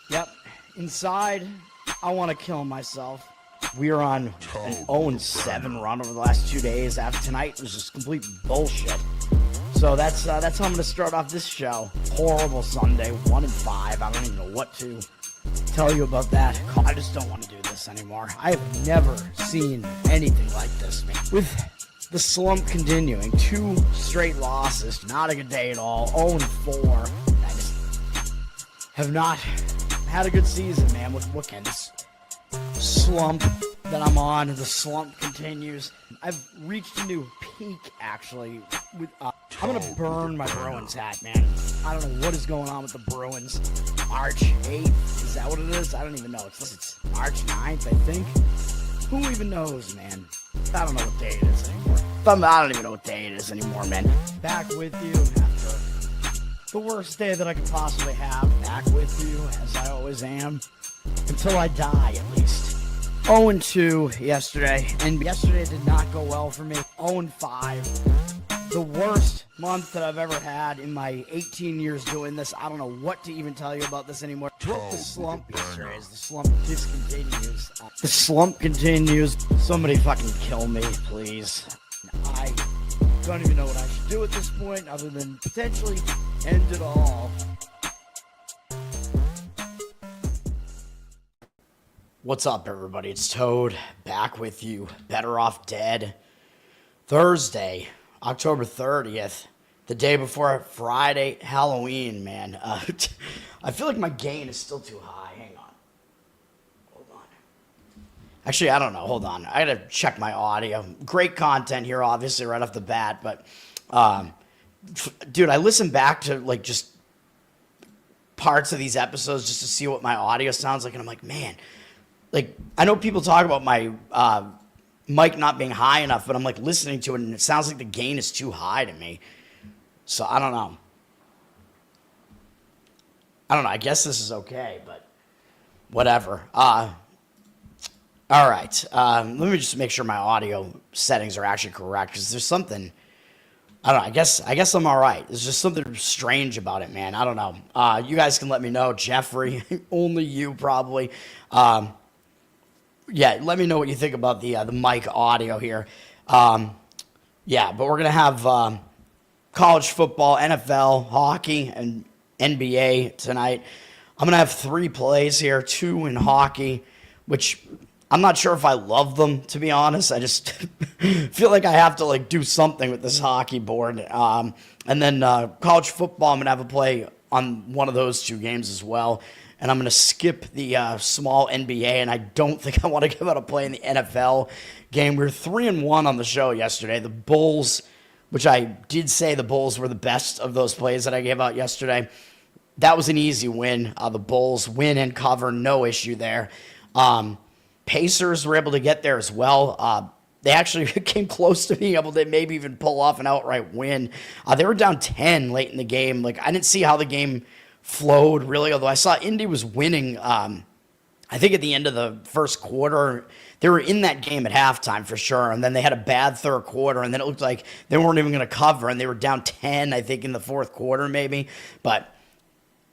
Yep. Inside, I want to kill myself. We are on an 0-7 run over the last 2 days. After tonight was just complete bullshit. So that's how I'm going to start off this show. Horrible Sunday, 1-5. I don't even know what to tell you about that. I just don't want to do this anymore. I have never seen anything like this, man. With the slump continuing, 2 straight losses, not a good day at all. 0-4. I just have not had a good season, man. With what kind of slump that I'm on, and the slump continues. I've reached a new peak, actually. With I'm gonna burn my Bruins hat, man. I don't know what is going on with the Bruins. March 8th, is that what it is? I don't even know. It's March 9th, I think. Who even knows, man? I don't know what day it is anymore. I don't even know what day it is anymore, man. Back with you after the worst day that I could possibly have. Back with you, as I always am. Until I die, at least. 0-2 yesterday, and yesterday did not go well for me. 0-5. The worst month that I've ever had in my 18 years doing this. I don't know what to even tell you about this anymore. Broke the slump yesterday as the slump discontinues. The slump continues. Somebody fucking kill me, please. I don't even know what I should do at this point other than potentially end it all. What's up, everybody? It's Toad, back with you. Better Off Dead. Thursday, October 30th, the day before Friday, Halloween, man. I feel like my gain is still too high. Hang on. Hold on. Actually, I don't know. Hold on. I gotta check my audio. Great content here, obviously, right off the bat. But, dude, I listen back to, like, just parts of these episodes just to see what my audio sounds like. And I'm like, man. Like, I know people talk about my mic not being high enough, but I'm, like, listening to it, and it sounds like the gain is too high to me. So, I don't know. I guess this is okay, but whatever. All right. Let me just make sure my audio settings are actually correct, because there's something, I don't know, I guess I'm all right. There's just something strange about it, man. I don't know. You guys can let me know. Jeffrey, only you probably. Yeah, let me know what you think about the mic audio here. Yeah, but we're going to have college football, NFL, hockey, and NBA tonight. I'm going to have 3 plays here, 2 in hockey, which I'm not sure if I love them, to be honest. I just feel like I have to do something with this hockey board. And then college football, I'm going to have a play on one of those 2 games as well. And I'm going to skip the small NBA, and I don't think I want to give out a play in the NFL game. We were 3-1 on the show yesterday. The Bulls, which I did say the Bulls were the best of those plays that I gave out yesterday, that was an easy win. The Bulls win and cover, no issue there. Pacers were able to get there as well. They actually came close to being able to maybe even pull off an outright win. They were down 10 late in the game. I didn't see how the game flowed, really, although I saw Indy was winning, I think at the end of the first quarter. They were in that game at halftime for sure, and then they had a bad third quarter, and then it looked like they weren't even going to cover, and they were down 10, I think, in the fourth quarter maybe. But,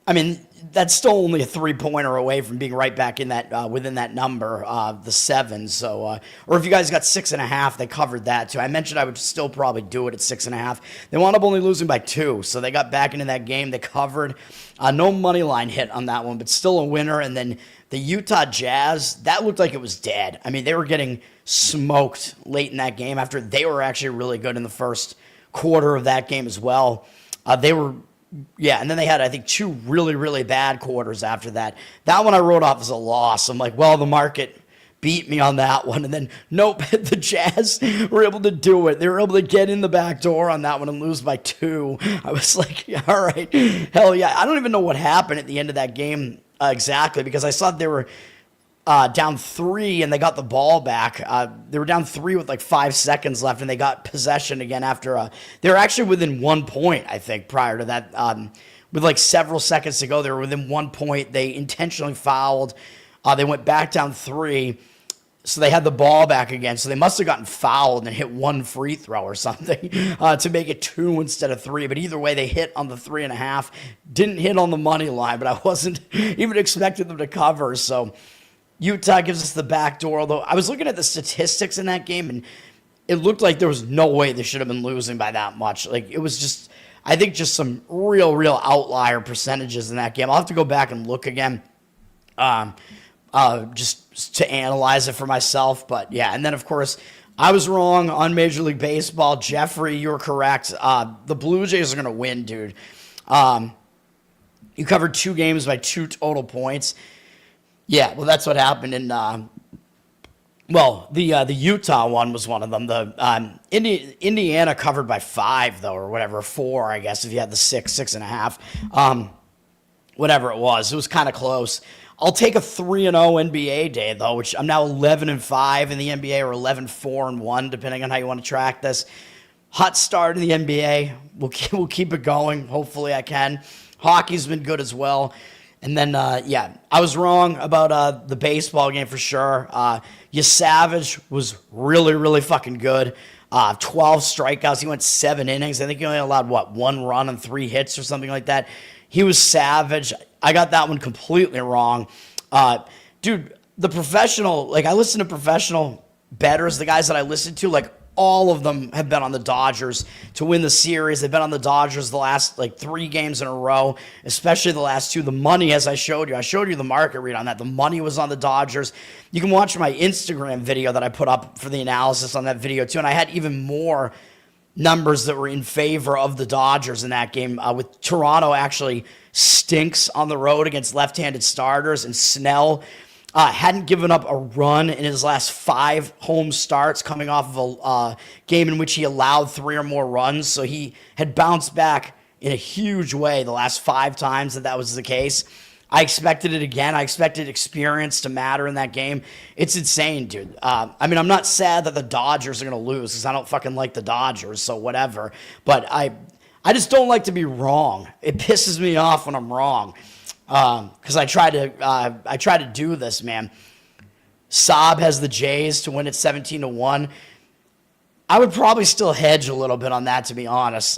I mean, that's still only a 3-pointer away from being right back in that within that number, the 7. So, or if you guys got 6.5, they covered that too. I mentioned I would still probably do it at 6.5. They wound up only losing by 2, so they got back into that game. They covered. No money line hit on that one, but still a winner. And then the Utah Jazz, that looked like it was dead. I mean, they were getting smoked late in that game after they were actually really good in the first quarter of that game as well. Yeah, and then they had, I think, 2 really, really bad quarters after that. That one I wrote off as a loss. I'm like, well, the market beat me on that one. And then, nope, the Jazz were able to do it. They were able to get in the back door on that one and lose by 2. I was like, all right, hell yeah. I don't even know what happened at the end of that game exactly, because I saw they were down 3 and they got the ball back. They were down 3 with 5 seconds left, and they got possession again after they were actually within 1 point, I think, prior to that. With several seconds to go, they were within 1 point. They intentionally fouled. They went back down 3. So they had the ball back again. So they must have gotten fouled and hit one free throw or something to make it 2 instead of 3. But either way, they hit on the 3.5. Didn't hit on the money line, but I wasn't even expecting them to cover. So Utah gives us the back door. Although I was looking at the statistics in that game, and it looked like there was no way they should have been losing by that much. Like, it was just, I think, just some real outlier percentages in that game. I'll have to go back and look again. Just to analyze it for myself. But yeah, and then of course I was wrong on Major League Baseball. Jeffrey, you were correct. The Blue Jays are going to win, dude. You covered 2 games by 2 total points. Yeah, well, that's what happened in the Utah one was one of them. The Indiana covered by 5 though, or whatever, 4, I guess, if you had the 6.5. Whatever it was kind of close. I'll take a 3-0 NBA day, though, which I'm now 11-5 in the NBA, or 11-4-1, depending on how you want to track this. Hot start in the NBA. We'll keep it going. Hopefully I can. Hockey's been good as well. And then, I was wrong about the baseball game for sure. Savage was really fucking good. 12 strikeouts. He went 7 innings. I think he only allowed, 1 run and 3 hits or something like that. He was savage. I got that one completely wrong. Dude, the professional, I listen to professional bettors, the guys that I listen to, all of them have been on the Dodgers to win the series. They've been on the Dodgers the last, 3 games in a row, especially the last 2. The money, as I showed you the market read on that. The money was on the Dodgers. You can watch my Instagram video that I put up for the analysis on that video, too, and I had even more numbers that were in favor of the Dodgers in that game, with Toronto actually stinks on the road against left-handed starters, and Snell hadn't given up a run in his last 5 home starts, coming off of a game in which he allowed 3 or more runs. So he had bounced back in a huge way the last 5 times that was the case. I expected it again. I expected experience to matter in that game. It's insane, dude. I'm not sad that the Dodgers are going to lose, because I don't fucking like the Dodgers, so whatever. But I just don't like to be wrong. It pisses me off when I'm wrong, because I try to do this, man. Saab has the Jays to win at 17-1. I would probably still hedge a little bit on that, to be honest.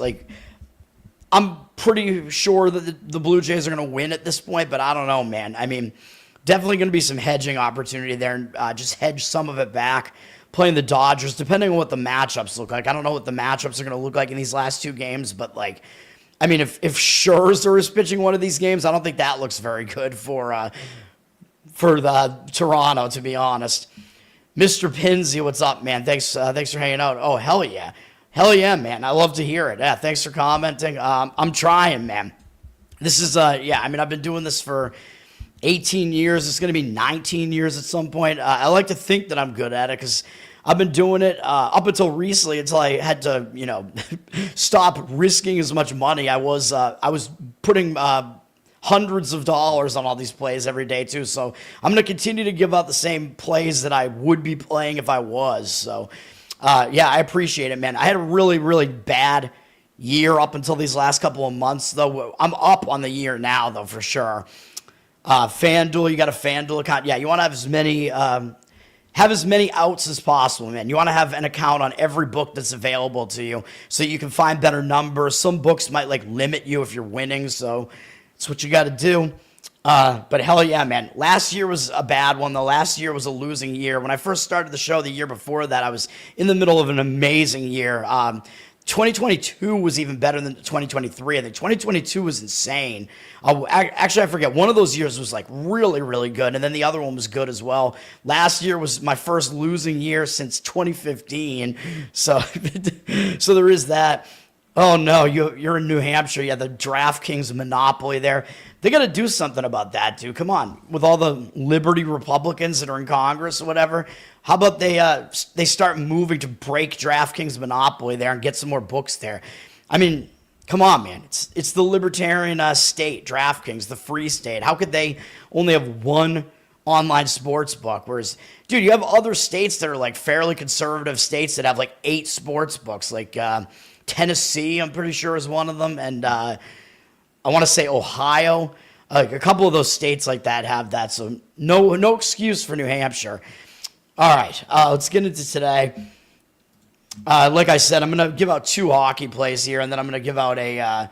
I'm pretty sure that the Blue Jays are going to win at this point, but I don't know, man. Definitely going to be some hedging opportunity there, and just hedge some of it back, playing the Dodgers, depending on what the matchups look like. I don't know what the matchups are going to look like in these last 2 games, but if Scherzer is pitching one of these games, I don't think that looks very good for the Toronto, to be honest. Mr. Pinsey, what's up, man? Thanks for hanging out. Oh, hell yeah. Hell yeah, man. I love to hear it. Yeah, thanks for commenting. I'm trying, man. This is, I've been doing this for 18 years. It's going to be 19 years at some point. I like to think that I'm good at it, because I've been doing it up until recently, until I had to, stop risking as much money. I was putting hundreds of dollars on all these plays every day, too. So I'm going to continue to give out the same plays that I would be playing if I was. So I appreciate it, man. I had a really bad year up until these last couple of months, though. I'm up on the year now, though, for sure. FanDuel, you got a FanDuel account. Yeah, you want to have as many outs as possible, man. You want to have an account on every book that's available to you, so you can find better numbers. Some books might limit you if you're winning, so it's what you got to do. But hell yeah, man. Last year was a bad one, though. Last year was a losing year. When I first started the show the year before that, I was in the middle of an amazing year. 2022 was even better than 2023. I think 2022 was insane. Actually, I forget. One of those years was really good, and then the other one was good as well. Last year was my first losing year since 2015. So there is that. Oh no, you're in New Hampshire. Yeah, the DraftKings monopoly there. They got to do something about that, dude. Come on, with all the Liberty Republicans that are in Congress or whatever. How about they start moving to break DraftKings monopoly there and get some more books there? Come on, man. It's the libertarian state, DraftKings, the free state. How could they only have one online sports book? Whereas, dude, you have other states that are fairly conservative states that have 8 sports books, Tennessee, I'm pretty sure, is one of them, and I want to say Ohio. A couple of those states like that have that, so no excuse for New Hampshire. All right, let's get into today. Like I said, I'm going to give out 2 hockey plays here, and then I'm going to give out I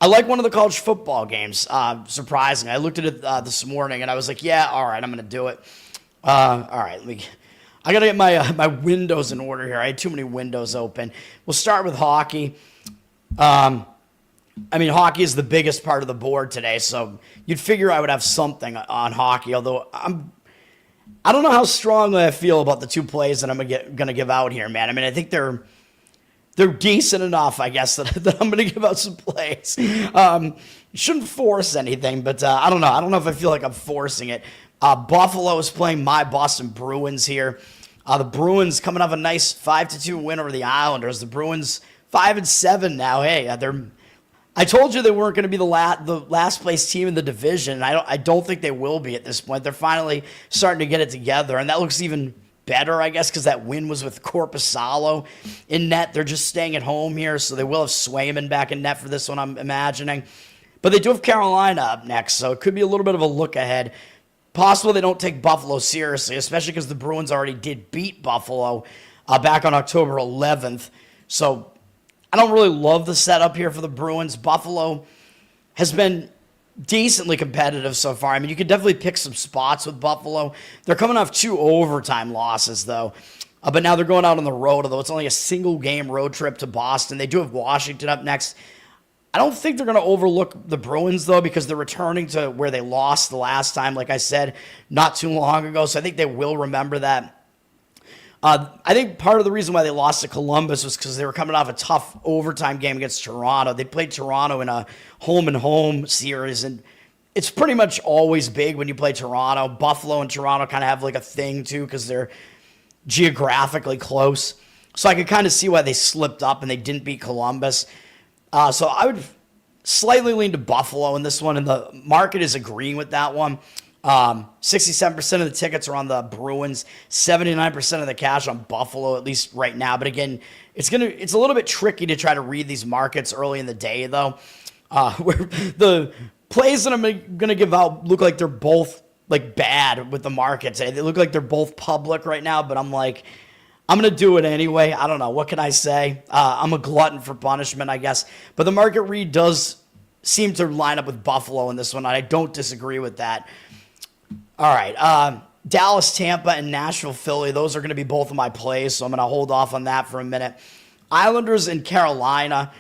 like one of the college football games, surprisingly. I looked at it this morning, and I was like, yeah, all right, I'm going to do it. All right, I got to get my windows in order here. I had too many windows open. We'll start with hockey. Hockey is the biggest part of the board today, so you'd figure I would have something on hockey, although I don't know how strongly I feel about the 2 plays that I'm going to give out here, man. I think they're decent enough, I guess, that I'm going to give out some plays. Shouldn't force anything, but I don't know. I don't know if I feel like I'm forcing it. Buffalo is playing my Boston Bruins here. The Bruins coming off a nice 5-2 win over the Islanders. The Bruins 5-7 now. Hey, I told you they weren't going to be the last place team in the division. I don't think they will be at this point. They're finally starting to get it together, and that looks even better, I guess, because that win was with Korpisalo in net. They're just staying at home here, so they will have Swayman back in net for this one, I'm imagining. But they do have Carolina up next, so it could be a little bit of a look ahead. Possible they don't take Buffalo seriously, especially because the Bruins already did beat Buffalo back on October 11th. So I don't really love the setup here for the Bruins. Buffalo has been decently competitive so far. You could definitely pick some spots with Buffalo. They're coming off 2 overtime losses, though. But now they're going out on the road, although it's only a single-game road trip to Boston. They do have Washington up next. I don't think they're going to overlook the Bruins, though, because they're returning to where they lost the last time, like I said, not too long ago. So I think they will remember that. I think part of the reason why they lost to Columbus was because they were coming off a tough overtime game against Toronto. They played Toronto in a home-and-home series, and it's pretty much always big when you play Toronto. Buffalo and Toronto kind of have like a thing, too, because they're geographically close. So I could kind of see why they slipped up and they didn't beat Columbus. So I would slightly lean to Buffalo in this one, and the market is agreeing with that one. 67% of the tickets are on the Bruins, 79% of the cash on Buffalo, at least right now. But again, it's a little bit tricky to try to read these markets early in the day, though. Where the plays that I'm going to give out look like they're both like bad with the markets. They look like they're both public right now, but I'm going to do it anyway. I don't know. What can I say? I'm a glutton for punishment, I guess. But the market read does seem to line up with Buffalo in this one. I don't disagree with that. All right. Dallas, Tampa, and Nashville, Philly. Those are going to be both of my plays, so I'm going to hold off on that for a minute. Islanders and Carolina.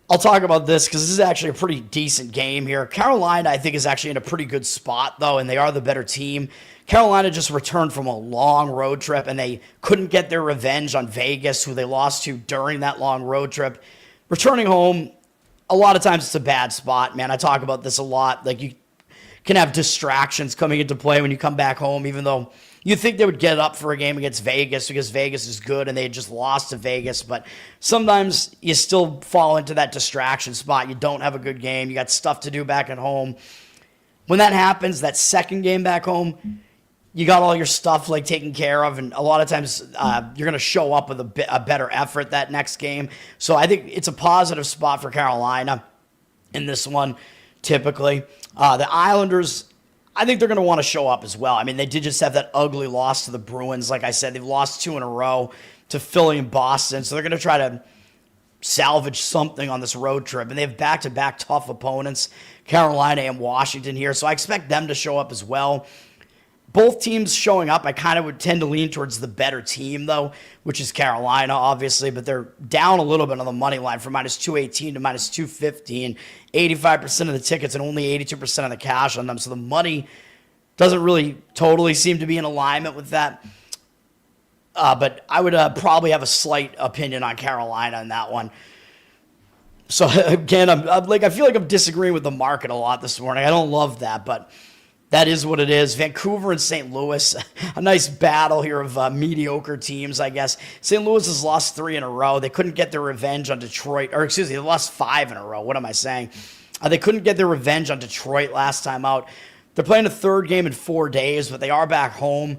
I'll talk about this because this is actually a pretty decent game here. Carolina, I think, is actually in a pretty good spot, though, and they are the better team. Carolina just returned from a long road trip, and they couldn't get their revenge on Vegas, who they lost to during that long road trip. Returning home, a lot of times it's a bad spot, man. I talk about this a lot. Like, you can have distractions coming into play when you come back home, even though you think they would get up for a game against Vegas because Vegas is good and they had just lost to Vegas. But sometimes you still fall into that distraction spot. You don't have a good game. You got stuff to do back at home. When that happens, that second game back home, you got all your stuff like taken care of, and a lot of times you're going to show up with a better effort that next game. So I think it's a positive spot for Carolina in this one, typically. The Islanders, I think they're going to want to show up as well. They did just have that ugly loss to the Bruins. Like I said, they've lost 2 in a row to Philly and Boston, so they're going to try to salvage something on this road trip. And they have back-to-back tough opponents, Carolina and Washington here, so I expect them to show up as well. Both teams showing up, I kind of would tend to lean towards the better team, though, which is Carolina, obviously, but they're down a little bit on the money line from minus 218 to minus 215. 85% of the tickets and only 82% of the cash on them, so the money doesn't really totally seem to be in alignment with that. But I would probably have a slight opinion on Carolina in that one. So, again, I feel like I'm disagreeing with the market a lot this morning. I don't love that, but that is what it is. Vancouver and St. Louis, a nice battle here of mediocre teams, I guess. St. Louis has lost 3 in a row. They couldn't get their revenge on Detroit. Or, excuse me, they lost 5 in a row. What am I saying? They couldn't get their revenge on Detroit last time out. They're playing a third game in 4 days, but they are back home.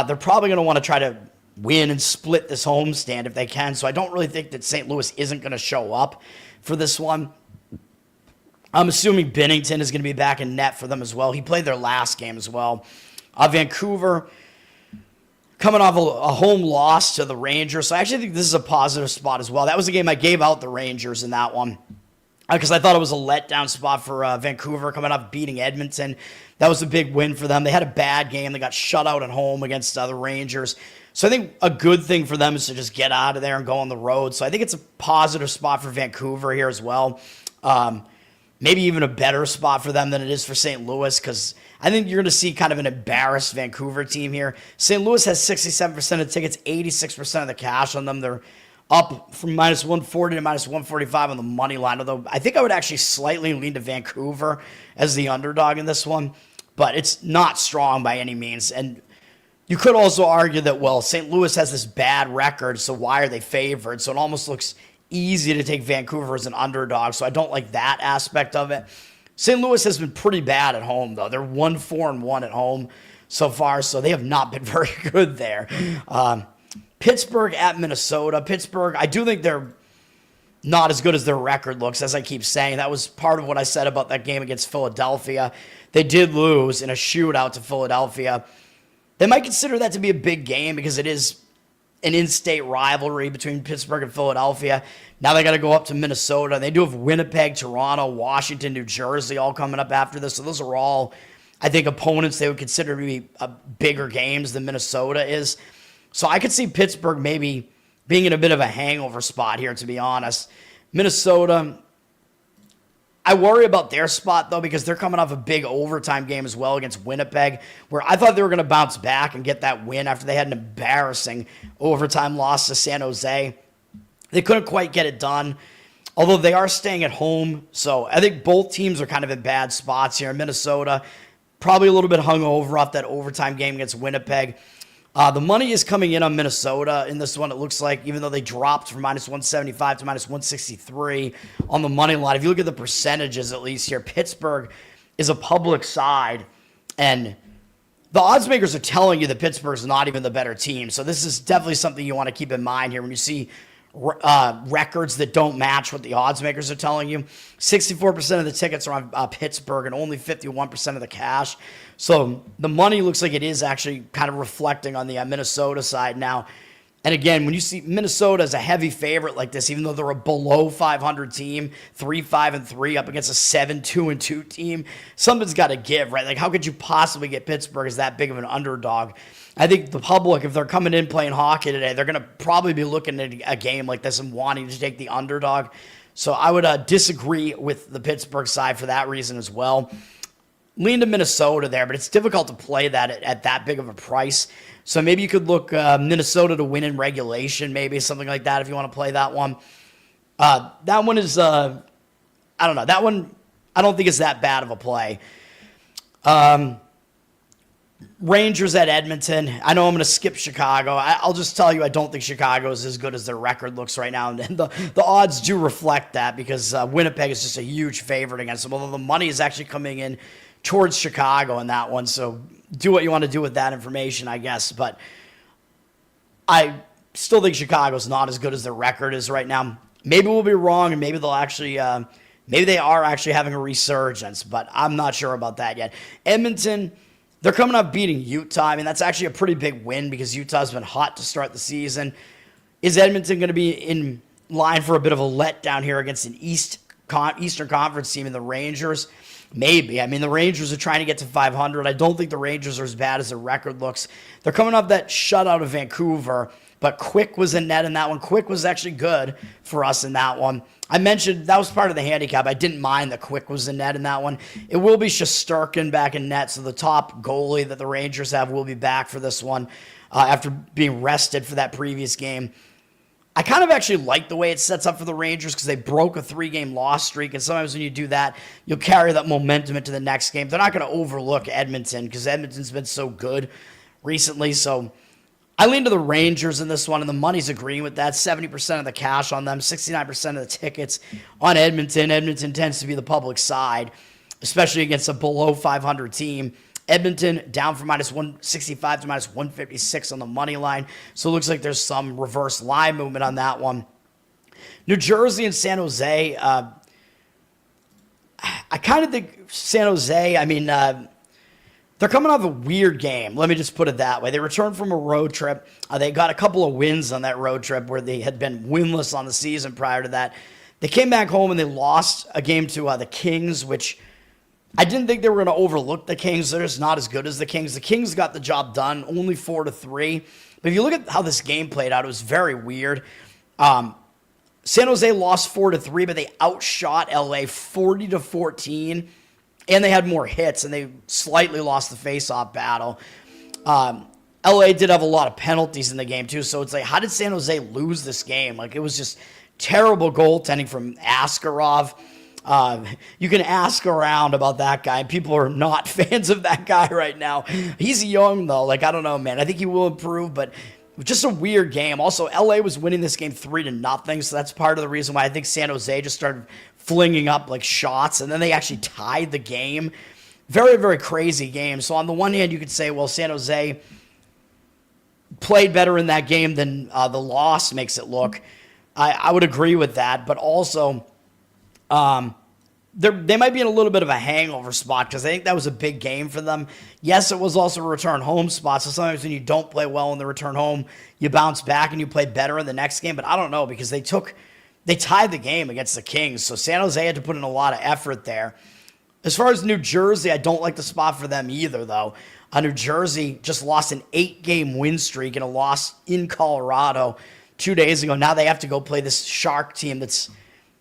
They're probably going to want to try to win and split this homestand if they can. So I don't really think that St. Louis isn't going to show up for this one. I'm assuming Binnington is going to be back in net for them as well. He played their last game as well. Vancouver, coming off a home loss to the Rangers. So I actually think this is a positive spot as well. That was a game I gave out the Rangers in that one because I thought it was a letdown spot for Vancouver coming off beating Edmonton. That was a big win for them. They had a bad game. They got shut out at home against the Rangers. So I think a good thing for them is to just get out of there and go on the road. So I think it's a positive spot for Vancouver here as well. Maybe even a better spot for them than it is for St. Louis because I think you're going to see kind of an embarrassed Vancouver team here. St. Louis has 67% of the tickets, 86% of the cash on them. They're up from minus 140 to minus 145 on the money line, although I think I would actually slightly lean to Vancouver as the underdog in this one, but it's not strong by any means. And you could also argue that, well, St. Louis has this bad record, so why are they favored? So it almost looks easy to take Vancouver as an underdog, so I don't like that aspect of it. St. Louis has been pretty bad at home, though. They're 1-4-1 at home so far, so they have not been very good there. Pittsburgh at Minnesota. Pittsburgh, I do think they're not as good as their record looks, as I keep saying. That was part of what I said about that game against Philadelphia. They did lose in a shootout to Philadelphia. They might consider that to be a big game because it is an in-state rivalry between Pittsburgh and Philadelphia. Now they got to go up to Minnesota. They do have Winnipeg, Toronto, Washington, New Jersey all coming up after this. So those are all, I think, opponents they would consider to be bigger games than Minnesota is. So I could see Pittsburgh maybe being in a bit of a hangover spot here, to be honest. Minnesota, I worry about their spot, though, because they're coming off a big overtime game as well against Winnipeg, where I thought they were going to bounce back and get that win after they had an embarrassing overtime loss to San Jose. They couldn't quite get it done, although they are staying at home. So I think both teams are kind of in bad spots here. Minnesota, probably a little bit hungover off that overtime game against Winnipeg. The money is coming in on Minnesota in this one, it looks like, even though they dropped from minus 175 to minus 163 on the money line. If you look at the percentages, at least here, Pittsburgh is a public side, and the odds makers are telling you that Pittsburgh's not even the better team. So this is definitely something you want to keep in mind here when you see records that don't match what the odds makers are telling you. 64% of the tickets are on Pittsburgh and only 51% of the cash. So the money looks like it is actually kind of reflecting on the Minnesota side now. And again, when you see Minnesota as a heavy favorite like this, even though they're a below 500 team, 3-5-3 up against a 7-2-2 team, something's got to give, right? Like, how could you possibly get Pittsburgh as that big of an underdog? I think the public, if they're coming in playing hockey today, they're going to probably be looking at a game like this and wanting to take the underdog. So I would disagree with the Pittsburgh side for that reason as well. Lean to Minnesota there, but it's difficult to play that at that big of a price. So maybe you could look Minnesota to win in regulation, maybe something like that if you want to play that one. That one is, I don't know. That one, I don't think is that bad of a play. Rangers at Edmonton. I know I'm going to skip Chicago. I'll just tell you I don't think Chicago is as good as their record looks right now. And the odds do reflect that because Winnipeg is just a huge favorite against them, although the money is actually coming in towards Chicago in that one. So do what you want to do with that information, I guess. But I still think Chicago's not as good as their record is right now. Maybe we'll be wrong, and maybe they'll actually, maybe they are actually having a resurgence, but I'm not sure about that yet. Edmonton, they're coming up beating Utah. I mean, that's actually a pretty big win because Utah's been hot to start the season. Is Edmonton going to be in line for a bit of a letdown here against an Eastern Conference team in the Rangers? Maybe. I mean, the Rangers are trying to get to 500. I don't think the Rangers are as bad as their record looks. They're coming off that shutout of Vancouver, but Quick was in net in that one. Quick was actually good for us in that one. I mentioned that was part of the handicap. I didn't mind that Quick was in net in that one. It will be Shesterkin back in net, so the top goalie that the Rangers have will be back for this one after being rested for that previous game. I kind of actually like the way it sets up for the Rangers because they broke a 3-game loss streak, and sometimes when you do that, you'll carry that momentum into the next game. They're not going to overlook Edmonton because Edmonton's been so good recently, so I lean to the Rangers in this one, and the money's agreeing with that. 70% of the cash on them, 69% of the tickets on Edmonton. Edmonton tends to be the public side, especially against a below 500 team. Edmonton down from minus 165 to minus 156 on the money line. So it looks like there's some reverse line movement on that one. New Jersey and San Jose. I kind of think San Jose, I mean, they're coming off a weird game. Let me just put it that way. They returned from a road trip. They got a couple of wins on that road trip where they had been winless on the season prior to that. They came back home and they lost a game to the Kings, which I didn't think they were going to overlook the Kings. They're just not as good as the Kings. The Kings got the job done, only 4-3. But if you look at how this game played out, it was very weird. San Jose lost 4-3, but they outshot LA 40-14. And they had more hits, and they slightly lost the face-off battle. LA did have a lot of penalties in the game, too. So it's like, how did San Jose lose this game? Like, it was just terrible goaltending from Askarov. You can ask around about that guy. People are not fans of that guy right now. He's young, though. Like, I don't know, man. I think he will improve, but just a weird game. Also, LA was winning this game 3-0, so that's part of the reason why I think San Jose just started flinging up like shots, and then they actually tied the game. Very, very crazy game. So on the one hand, you could say, well, San Jose played better in that game than the loss makes it look. I would agree with that, but also they might be in a little bit of a hangover spot because I think that was a big game for them. Yes, it was also a return home spot, so sometimes when you don't play well in the return home, you bounce back and you play better in the next game, but I don't know because they tied the game against the Kings, so San Jose had to put in a lot of effort there. As far as New Jersey, I don't like the spot for them either, though. New Jersey just lost an 8-game win streak and a loss in Colorado 2 days ago. Now they have to go play this Shark team that's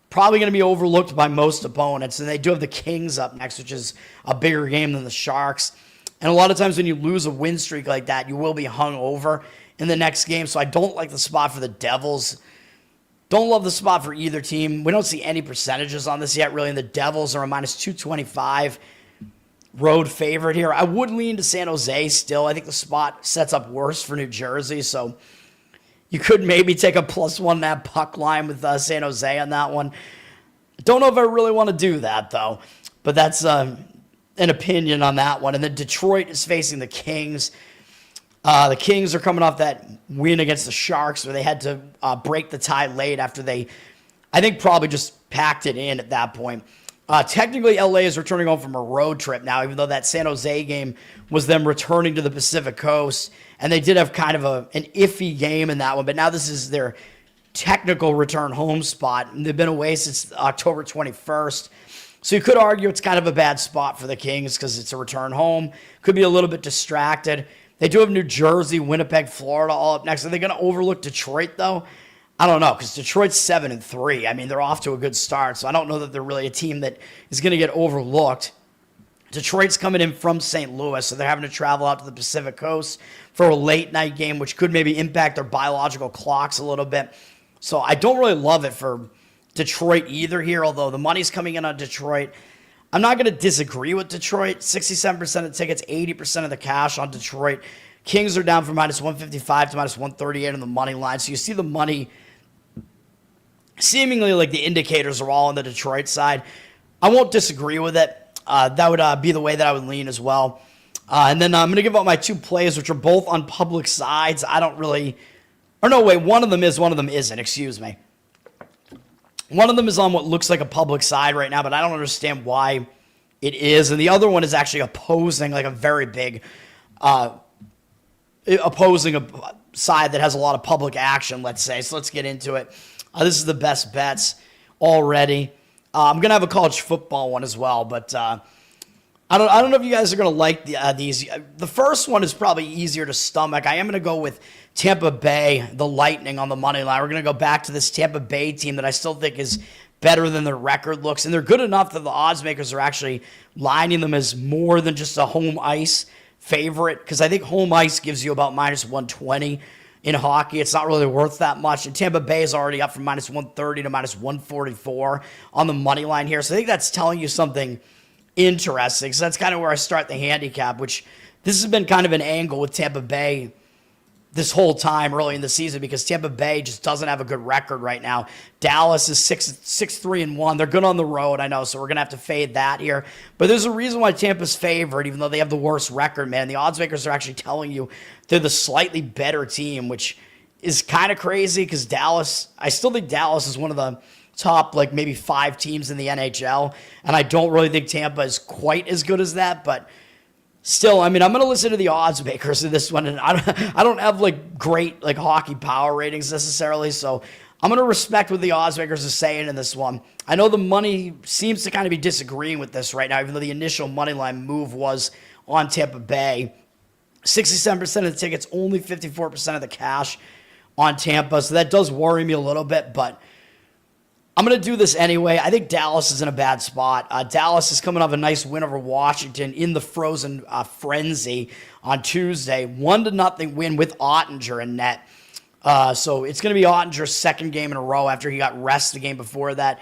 probably going to be overlooked by most opponents, and they do have the Kings up next, which is a bigger game than the Sharks. And a lot of times when you lose a win streak like that, you will be hung over in the next game, so I don't like the spot for the Devils. Don't love the spot for either team. We don't see any percentages on this yet, really, and the Devils are a -225 road favorite here. I would lean to San Jose still. I think the spot sets up worse for New Jersey, so you could maybe take a +1.5 puck line with San Jose on that one. Don't know if I really want to do that, though, but that's an opinion on that one. And then Detroit is facing the Kings. The Kings are coming off that win against the Sharks where they had to break the tie late after they, I think, probably just packed it in at that point. Technically, LA is returning home from a road trip now, even though that San Jose game was them returning to the Pacific Coast. And they did have kind of an iffy game in that one, but now this is their technical return home spot. And they've been away since October 21st. So you could argue it's kind of a bad spot for the Kings because it's a return home. Could be a little bit distracted. They do have New Jersey, Winnipeg, Florida all up next. Are they going to overlook Detroit, though? I don't know, because Detroit's 7-3. I mean, they're off to a good start, so I don't know that they're really a team that is going to get overlooked. Detroit's coming in from St. Louis, so they're having to travel out to the Pacific Coast for a late-night game, which could maybe impact their biological clocks a little bit. So I don't really love it for Detroit either here, although the money's coming in on Detroit. I'm not going to disagree with Detroit. 67% of the tickets, 80% of the cash on Detroit. Kings are down from -155 to -138 on the money line. So you see the money, seemingly like the indicators are all on the Detroit side. I won't disagree with it. That would be the way that I would lean as well. And then I'm going to give out my two plays, which are both on public sides. I don't really, or no, wait, one of them is, one of them isn't, excuse me. One of them is on what looks like a public side right now, but I don't understand why it is. And the other one is actually opposing, like a very big, opposing a side that has a lot of public action, let's say. So let's get into it. This is the best bets already. I'm going to have a college football one as well, but I don't know if you guys are going to like these. The first one is probably easier to stomach. I am going to go with Tampa Bay, the Lightning on the money line. We're going to go back to this Tampa Bay team that I still think is better than their record looks, and they're good enough that the odds makers are actually lining them as more than just a home ice favorite, because I think home ice gives you about -120 in hockey. It's not really worth that much, and Tampa Bay is already up from -130 to -144 on the money line here, so I think that's telling you something interesting. So that's kind of where I start the handicap, which this has been kind of an angle with Tampa Bay this whole time early in the season because Tampa Bay just doesn't have a good record right now. Dallas is 6-3-1. They're good on the road, I know, so we're going to have to fade that here. But there's a reason why Tampa's favored, even though they have the worst record, man. The odds makers are actually telling you they're the slightly better team, which is kind of crazy because Dallas, I still think Dallas is one of the top, like, maybe 5 teams in the NHL, and I don't really think Tampa is quite as good as that, but Still, I mean, I'm going to listen to the odds makers in this one, and I don't have like great like hockey power ratings necessarily, so I'm going to respect what the odds makers are saying in this one. I know the money seems to kind of be disagreeing with this right now, even though the initial money line move was on Tampa Bay. 67% of the tickets, only 54% of the cash on Tampa, so that does worry me a little bit, but I'm going to do this anyway. I think Dallas is in a bad spot. Dallas is coming off a nice win over Washington in the frozen frenzy on Tuesday. 1-0 win with Ottinger in net. So it's going to be Ottinger's second game in a row after he got rest the game before that.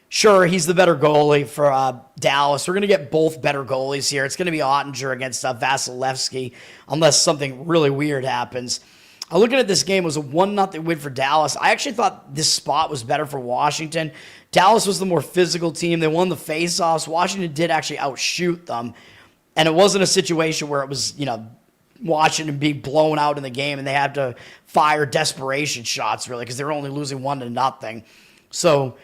Sure, he's the better goalie for Dallas. We're going to get both better goalies here. It's going to be Ottinger against Vasilevsky unless something really weird happens. Looking at this game, it was a 1-0 win for Dallas. I actually thought this spot was better for Washington. Dallas was the more physical team. They won the faceoffs. Washington did actually outshoot them. And it wasn't a situation where it was, Washington being blown out in the game and they had to fire desperation shots, really, because they were only losing 1-0. So,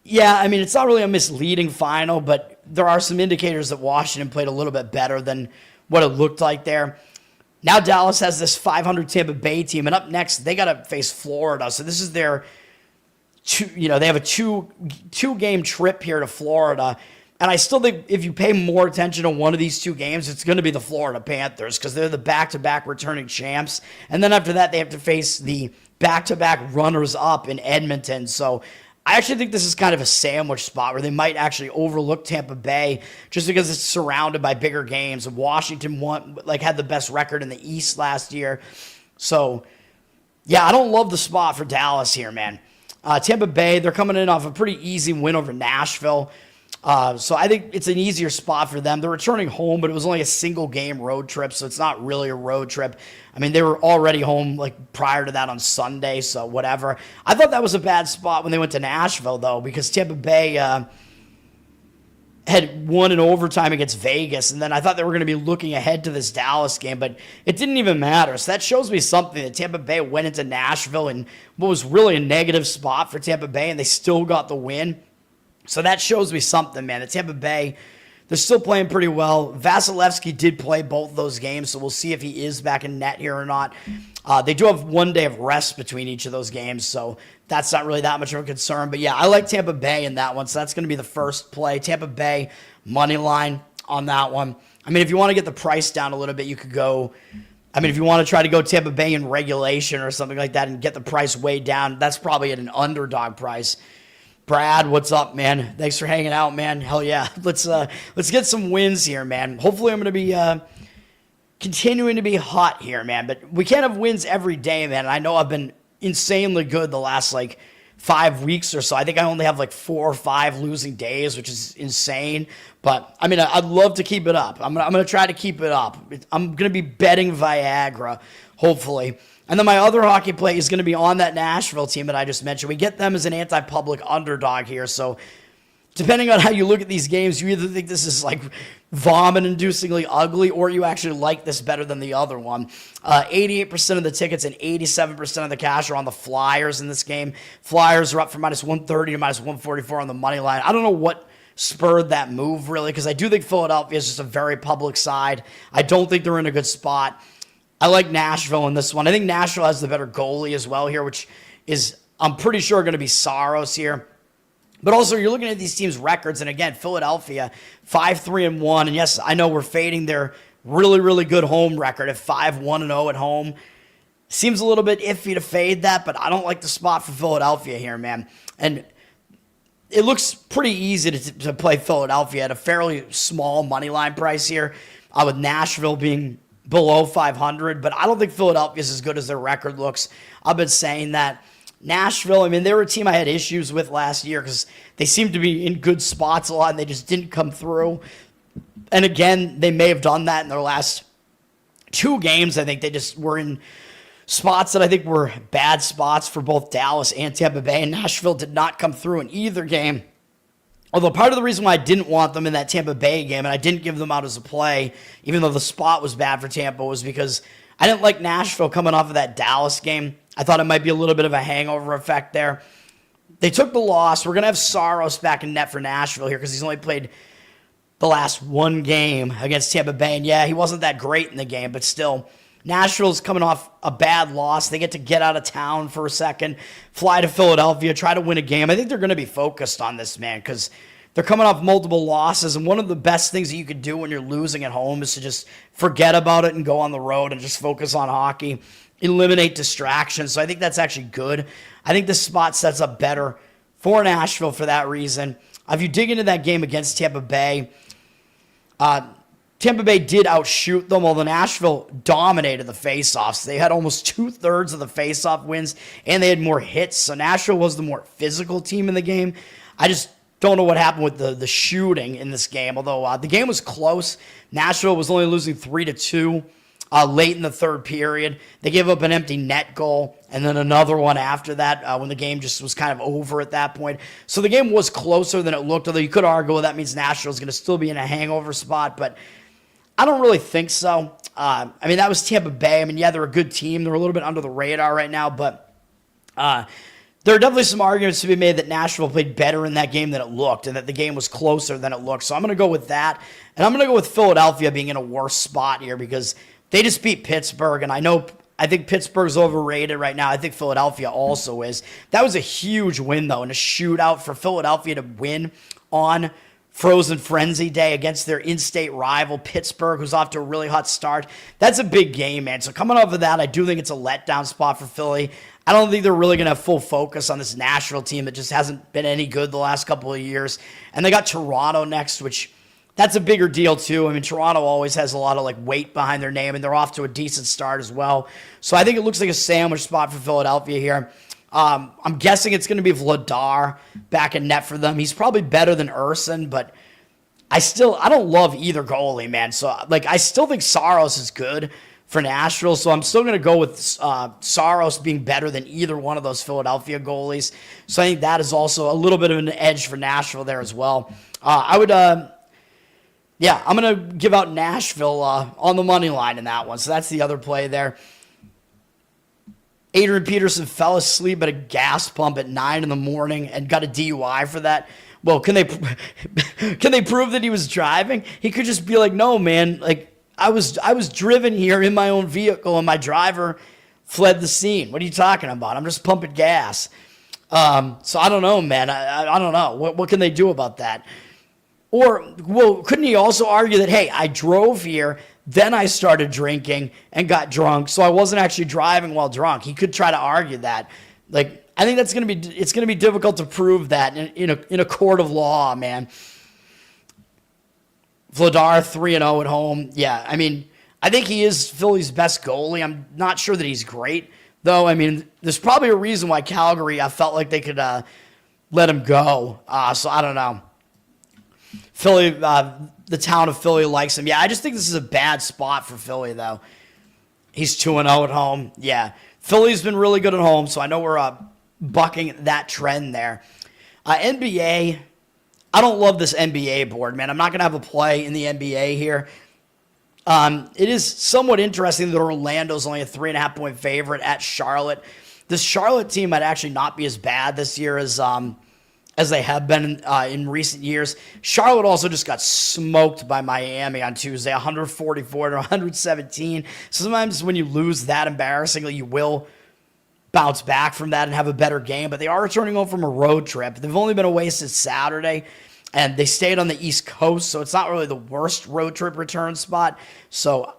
yeah, I mean, it's not really a misleading final, but there are some indicators that Washington played a little bit better than what it looked like there. Now Dallas has this 500 Tampa Bay team, and up next they got to face Florida. So this is their they have a two-game trip here to Florida. And I still think if you pay more attention to one of these two games, it's going to be the Florida Panthers because they're the back-to-back returning champs. And then after that, they have to face the back-to-back runners-up in Edmonton. So I actually think this is kind of a sandwich spot where they might actually overlook Tampa Bay just because it's surrounded by bigger games. Washington had the best record in the East last year. So, yeah, I don't love the spot for Dallas here, man. Tampa Bay, they're coming in off a pretty easy win over Nashville. So I think it's an easier spot for them. They're returning home, but it was only a single game road trip, so it's not really a road trip. I mean, they were already home like prior to that on Sunday, so whatever. I thought that was a bad spot when they went to Nashville, though, because Tampa Bay had won in overtime against Vegas, and then I thought they were going to be looking ahead to this Dallas game, but it didn't even matter. So that shows me something that Tampa Bay went into Nashville in what was really a negative spot for Tampa Bay, and they still got the win. So that shows me something, man. The Tampa Bay, they're still playing pretty well. Vasilevsky did play both those games, so we'll see if he is back in net here or not. They do have 1 day of rest between each of those games, so that's not really that much of a concern. But, yeah, I like Tampa Bay in that one, so that's going to be the first play. Tampa Bay, money line on that one. I mean, if you want to get the price down a little bit, you could go – I mean, if you want to try to go Tampa Bay in regulation or something like that and get the price way down, that's probably at an underdog price. Brad, what's up, man? Thanks for hanging out, man. Hell yeah. Let's get some wins here, man. Hopefully I'm going to be continuing to be hot here, man. But we can't have wins every day, man. And I know I've been insanely good the last, 5 weeks or so. I think I only have, 4 or 5 losing days, which is insane. But, I mean, I'd love to keep it up. I'm gonna try to keep it up. I'm going to be betting Viagra, hopefully. And then my other hockey play is going to be on that Nashville team that I just mentioned. We get them as an anti-public underdog here. So depending on how you look at these games, you either think this is vomit-inducingly ugly or you actually like this better than the other one. 88% of the tickets and 87% of the cash are on the Flyers in this game. Flyers are up from -130 to -144 on the money line. I don't know what spurred that move, really, because I do think Philadelphia is just a very public side. I don't think they're in a good spot. I like Nashville in this one. I think Nashville has the better goalie as well here, which is, I'm pretty sure, going to be Saros here. But also, you're looking at these teams' records, and again, Philadelphia, 5-3-1. And yes, I know we're fading their really, really good home record at 5-1-0 at home. Seems a little bit iffy to fade that, but I don't like the spot for Philadelphia here, man. And it looks pretty easy to play Philadelphia at a fairly small money line price here, with Nashville being below 500, but I don't think Philadelphia is as good as their record looks. I've been saying that. Nashville, I mean, they were a team I had issues with last year because they seemed to be in good spots a lot and they just didn't come through. And again, they may have done that in their last 2 games. I think they just were in spots that I think were bad spots for both Dallas and Tampa Bay, and Nashville did not come through in either game. Although part of the reason why I didn't want them in that Tampa Bay game, and I didn't give them out as a play, even though the spot was bad for Tampa, was because I didn't like Nashville coming off of that Dallas game. I thought it might be a little bit of a hangover effect there. They took the loss. We're going to have Saros back in net for Nashville here because he's only played the last one game against Tampa Bay. And yeah, he wasn't that great in the game, but still, Nashville's coming off a bad loss. They get out of town for a second, fly to Philadelphia, try to win a game. I think they're going to be focused on this, man, because they're coming off multiple losses. And one of the best things that you could do when you're losing at home is to just forget about it and go on the road and just focus on hockey, eliminate distractions. So I think that's actually good. I think this spot sets up better for Nashville for that reason. If you dig into that game against Tampa Bay, Tampa Bay did outshoot them, although Nashville dominated the faceoffs. They had almost 2/3 of the faceoff wins, and they had more hits. So Nashville was the more physical team in the game. I just don't know what happened with the shooting in this game, although the game was close. Nashville was only losing 3-2 late in the third period. They gave up an empty net goal, and then another one after that when the game just was kind of over at that point. So the game was closer than it looked, although you could argue, well, that means Nashville's going to still be in a hangover spot, but I don't really think so. I mean, that was Tampa Bay. I mean, yeah, they're a good team. They're a little bit under the radar right now, but there are definitely some arguments to be made that Nashville played better in that game than it looked and that the game was closer than it looked. So I'm going to go with that. And I'm going to go with Philadelphia being in a worse spot here because they just beat Pittsburgh. And I think Pittsburgh's overrated right now. I think Philadelphia also is. That was a huge win, though, and a shootout for Philadelphia to win on Frozen Frenzy Day against their in-state rival, Pittsburgh, who's off to a really hot start. That's a big game, man. So coming off of that, I do think it's a letdown spot for Philly. I don't think they're really going to have full focus on this Nashville team that just hasn't been any good the last couple of years. And they got Toronto next, which that's a bigger deal too. I mean, Toronto always has a lot of weight behind their name, and they're off to a decent start as well. So I think it looks like a sandwich spot for Philadelphia here. I'm guessing it's going to be Vladar back in net for them. He's probably better than Urson, but I don't love either goalie, man. So I still think Saros is good for Nashville. So I'm still going to go with Saros being better than either one of those Philadelphia goalies. So I think that is also a little bit of an edge for Nashville there as well. I'm going to give out Nashville on the money line in that one. So that's the other play there. Adrian Peterson fell asleep at a gas pump at 9 in the morning and got a DUI for that. Well, can they prove that he was driving? He could just be like, no, man, I was driven here in my own vehicle and my driver fled the scene. What are you talking about? I'm just pumping gas. So I don't know, man. I don't know. What can they do about that? Or, well, couldn't he also argue that, hey, I drove here, then I started drinking and got drunk, so I wasn't actually driving while drunk? He could try to argue that. I think it's going to be difficult to prove that in a court of law, man. Vladar 3-0 at home. Yeah, I mean, I think he is Philly's best goalie. I'm not sure that he's great, though. I mean, there's probably a reason why Calgary felt like they could let him go. So I don't know. Philly, the town of Philly likes him. Yeah, I just think this is a bad spot for Philly, though. He's 2-0 at home. Yeah, Philly's been really good at home, so I know we're bucking that trend there. NBA, I don't love this NBA board, man. I'm not going to have a play in the NBA here. It is somewhat interesting that Orlando's only a 3.5-point favorite at Charlotte. This Charlotte team might actually not be as bad this year as they have been in recent years. Charlotte also just got smoked by Miami on Tuesday, 144-117. So sometimes when you lose that embarrassingly, you will bounce back from that and have a better game. But they are returning home from a road trip. They've only been away since Saturday, and they stayed on the East Coast, so it's not really the worst road trip return spot. So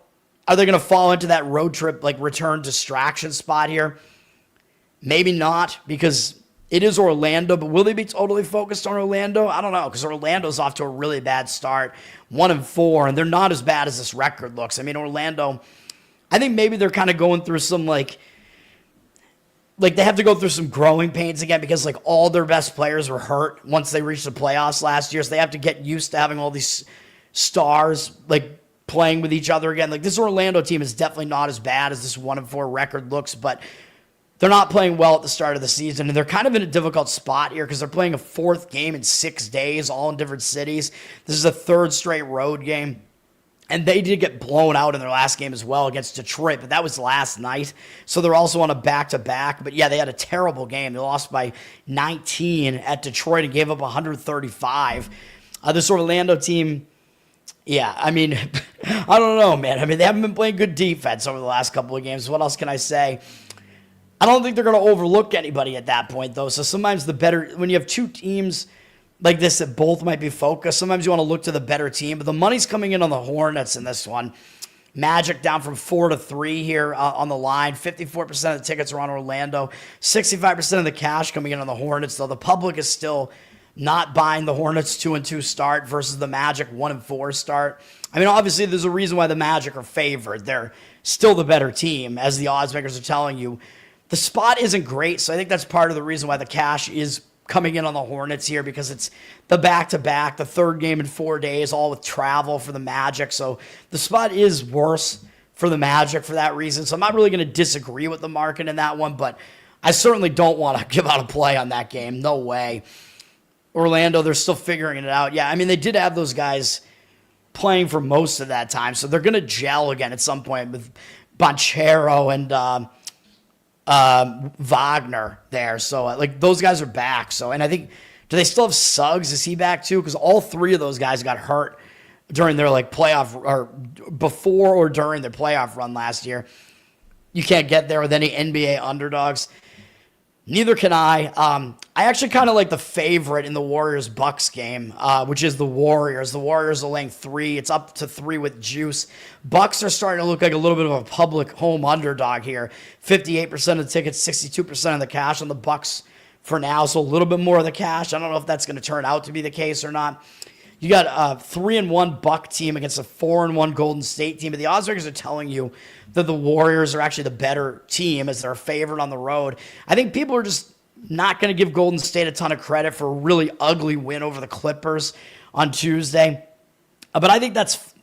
are they going to fall into that road trip return distraction spot here? Maybe not, because it is Orlando, but will they be totally focused on Orlando? I don't know, because Orlando's off to a really bad start, 1-4, and they're not as bad as this record looks. I mean, Orlando, I think maybe they're kind of going through some they have to go through some growing pains again because all their best players were hurt once they reached the playoffs last year, so they have to get used to having all these stars playing with each other again. This Orlando team is definitely not as bad as this 1-4 record looks, but they're not playing well at the start of the season, and they're kind of in a difficult spot here because they're playing a fourth game in 6 days, all in different cities. This is a third straight road game, and they did get blown out in their last game as well against Detroit, but that was last night, so they're also on a back-to-back. But yeah, they had a terrible game. They lost by 19 at Detroit and gave up 135. This Orlando team, Yeah, I mean, I don't know, man. I mean, they haven't been playing good defense over the last couple of games. What else can I say? I don't think they're going to overlook anybody at that point, though. So sometimes when you have two teams like this that both might be focused, sometimes you want to look to the better team. But the money's coming in on the Hornets in this one. Magic down from 4-3 here on the line. 54% of the tickets are on Orlando. 65% of the cash coming in on the Hornets, though the public is still not buying the Hornets 2-2 start versus the Magic 1-4 start. I mean, obviously, there's a reason why the Magic are favored. They're still the better team, as the odds makers are telling you. The spot isn't great, so I think that's part of the reason why the cash is coming in on the Hornets here, because it's the back-to-back, the third game in 4 days, all with travel for the Magic. So the spot is worse for the Magic for that reason. So I'm not really going to disagree with the market in that one, but I certainly don't want to give out a play on that game. No way. Orlando, they're still figuring it out. Yeah, I mean, they did have those guys playing for most of that time, so they're going to gel again at some point with Banchero and Wagner there. So, like, those guys are back. So, and I think, do they still have Suggs? Is he back too? Because all three of those guys got hurt during their, like, playoff, or before or during their playoff run last year. You can't get there with any NBA underdogs. Neither can I. I actually kind of like the favorite in the Warriors-Bucks game, which is the Warriors. The Warriors are laying 3. It's up to 3 with juice. Bucks are starting to look like a little bit of a public home underdog here. 58% of the tickets, 62% of the cash on the Bucks for now, so a little bit more of the cash. I don't know if that's going to turn out to be the case or not. You got a 3-1 Buck team against a 4-1 Golden State team, but the odds makers are telling you that the Warriors are actually the better team as they're favored on the road. I think people are just not going to give Golden State a ton of credit for a really ugly win over the Clippers on Tuesday. But I think that's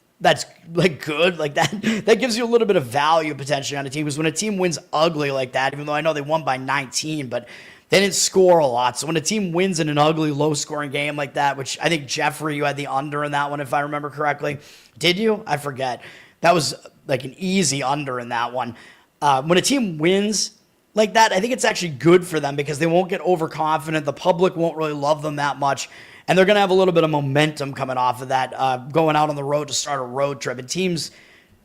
like good. Like that gives you a little bit of value potentially on a team, because when a team wins ugly like that, even though I know they won by 19, but they didn't score a lot. So when a team wins in an ugly, low-scoring game like that, which I think, Jeffrey, you had the under in that one, if I remember correctly. Did you? I forget. That was like an easy under in that one. When a team wins like that, I think it's actually good for them because they won't get overconfident. The public won't really love them that much. And they're going to have a little bit of momentum coming off of that, going out on the road to start a road trip. And teams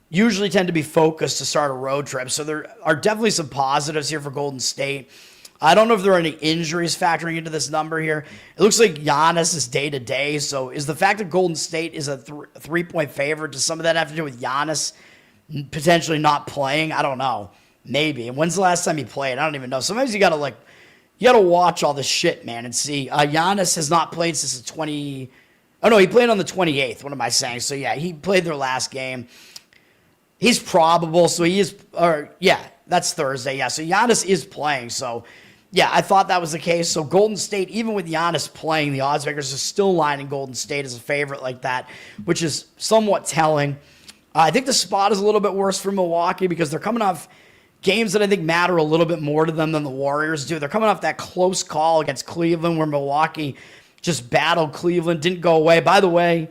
usually tend to be focused to start a road trip. So there are definitely some positives here for Golden State. I don't know if there are any injuries factoring into this number here. It looks like Giannis is day-to-day. So is the fact that Golden State is a 3-point favorite, does some of that have to do with Giannis potentially not playing? I don't know. Maybe. And when's the last time he played? I don't even know. Sometimes you got to watch all this shit, man, and see. Giannis has not played since the 20... Oh, no, he played on the 28th. What am I saying? So, yeah, he played their last game. He's probable, so he is... that's Thursday. Yeah, so Giannis is playing, so... Yeah, I thought that was the case. So Golden State, even with Giannis playing, the odds makers are still lining Golden State as a favorite like that, which is somewhat telling. I think the spot is a little bit worse for Milwaukee because they're coming off games that I think matter a little bit more to them than the Warriors do. They're coming off that close call against Cleveland where Milwaukee just battled Cleveland, didn't go away. By the way,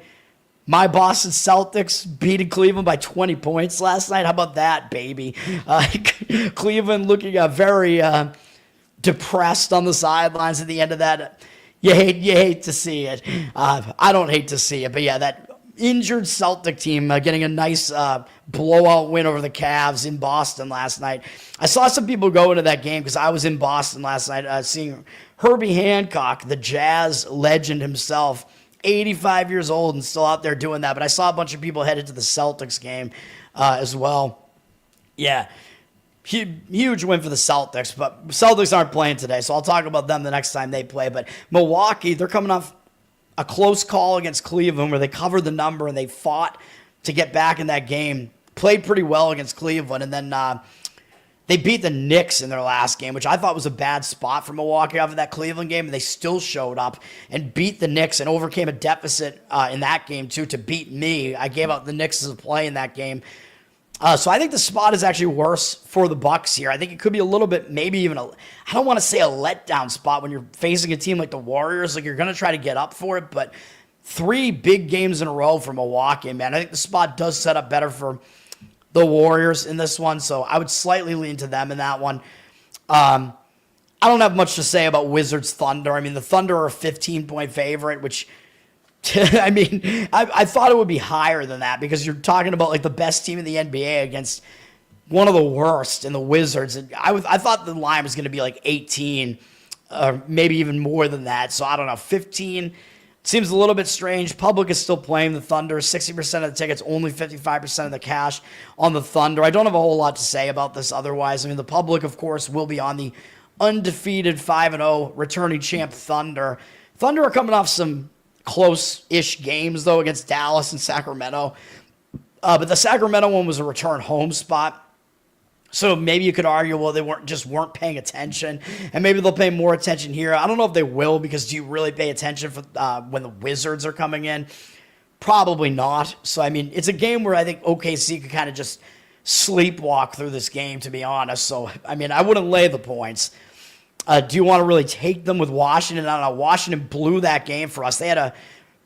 my Boston Celtics beating Cleveland by 20 points last night. How about that, baby? Cleveland looking very... depressed on the sidelines at the end of that. You hate to see it. I don't hate to see it, but yeah, that injured Celtic team getting a nice blowout win over the Cavs in Boston last night. I saw some people go into that game because I was in Boston last night seeing Herbie Hancock, the Jazz legend himself, 85 years old and still out there doing that. But I saw a bunch of people headed to the Celtics game as well. Yeah. Huge win for the Celtics, but Celtics aren't playing today, so I'll talk about them the next time they play. But Milwaukee, they're coming off a close call against Cleveland where they covered the number and they fought to get back in that game. Played pretty well against Cleveland, and then they beat the Knicks in their last game, which I thought was a bad spot for Milwaukee off of that Cleveland game, and they still showed up and beat the Knicks and overcame a deficit in that game, too, to beat me. I gave out the Knicks as a play in that game. So I think the spot is actually worse for the Bucks here. I think it could be a little bit, maybe even I don't want to say a letdown spot when you're facing a team like the Warriors. Like, you're going to try to get up for it, but 3 big games in a row for Milwaukee, man. I think the spot does set up better for the Warriors in this one, so I would slightly lean to them in that one. I don't have much to say about Wizards Thunder. I mean, the Thunder are a 15-point favorite, which I mean, I thought it would be higher than that because you're talking about like the best team in the NBA against one of the worst in the Wizards. And I thought the line was going to be like 18, or maybe even more than that. So I don't know, 15 seems a little bit strange. Public is still playing the Thunder. 60% of the tickets, only 55% of the cash on the Thunder. I don't have a whole lot to say about this otherwise. I mean, the public, of course, will be on the undefeated 5-0 returning champ Thunder. Thunder are coming off some close-ish games, though, against Dallas and Sacramento. But the Sacramento one was a return home spot. So maybe you could argue, well, they weren't paying attention, and maybe they'll pay more attention here. I don't know if they will, because do you really pay attention for when the Wizards are coming in? Probably not. So, I mean, it's a game where I think OKC could kind of just sleepwalk through this game, to be honest. So, I mean, I wouldn't lay the points. Do you want to really take them with Washington? I don't know. Washington blew that game for us. They had a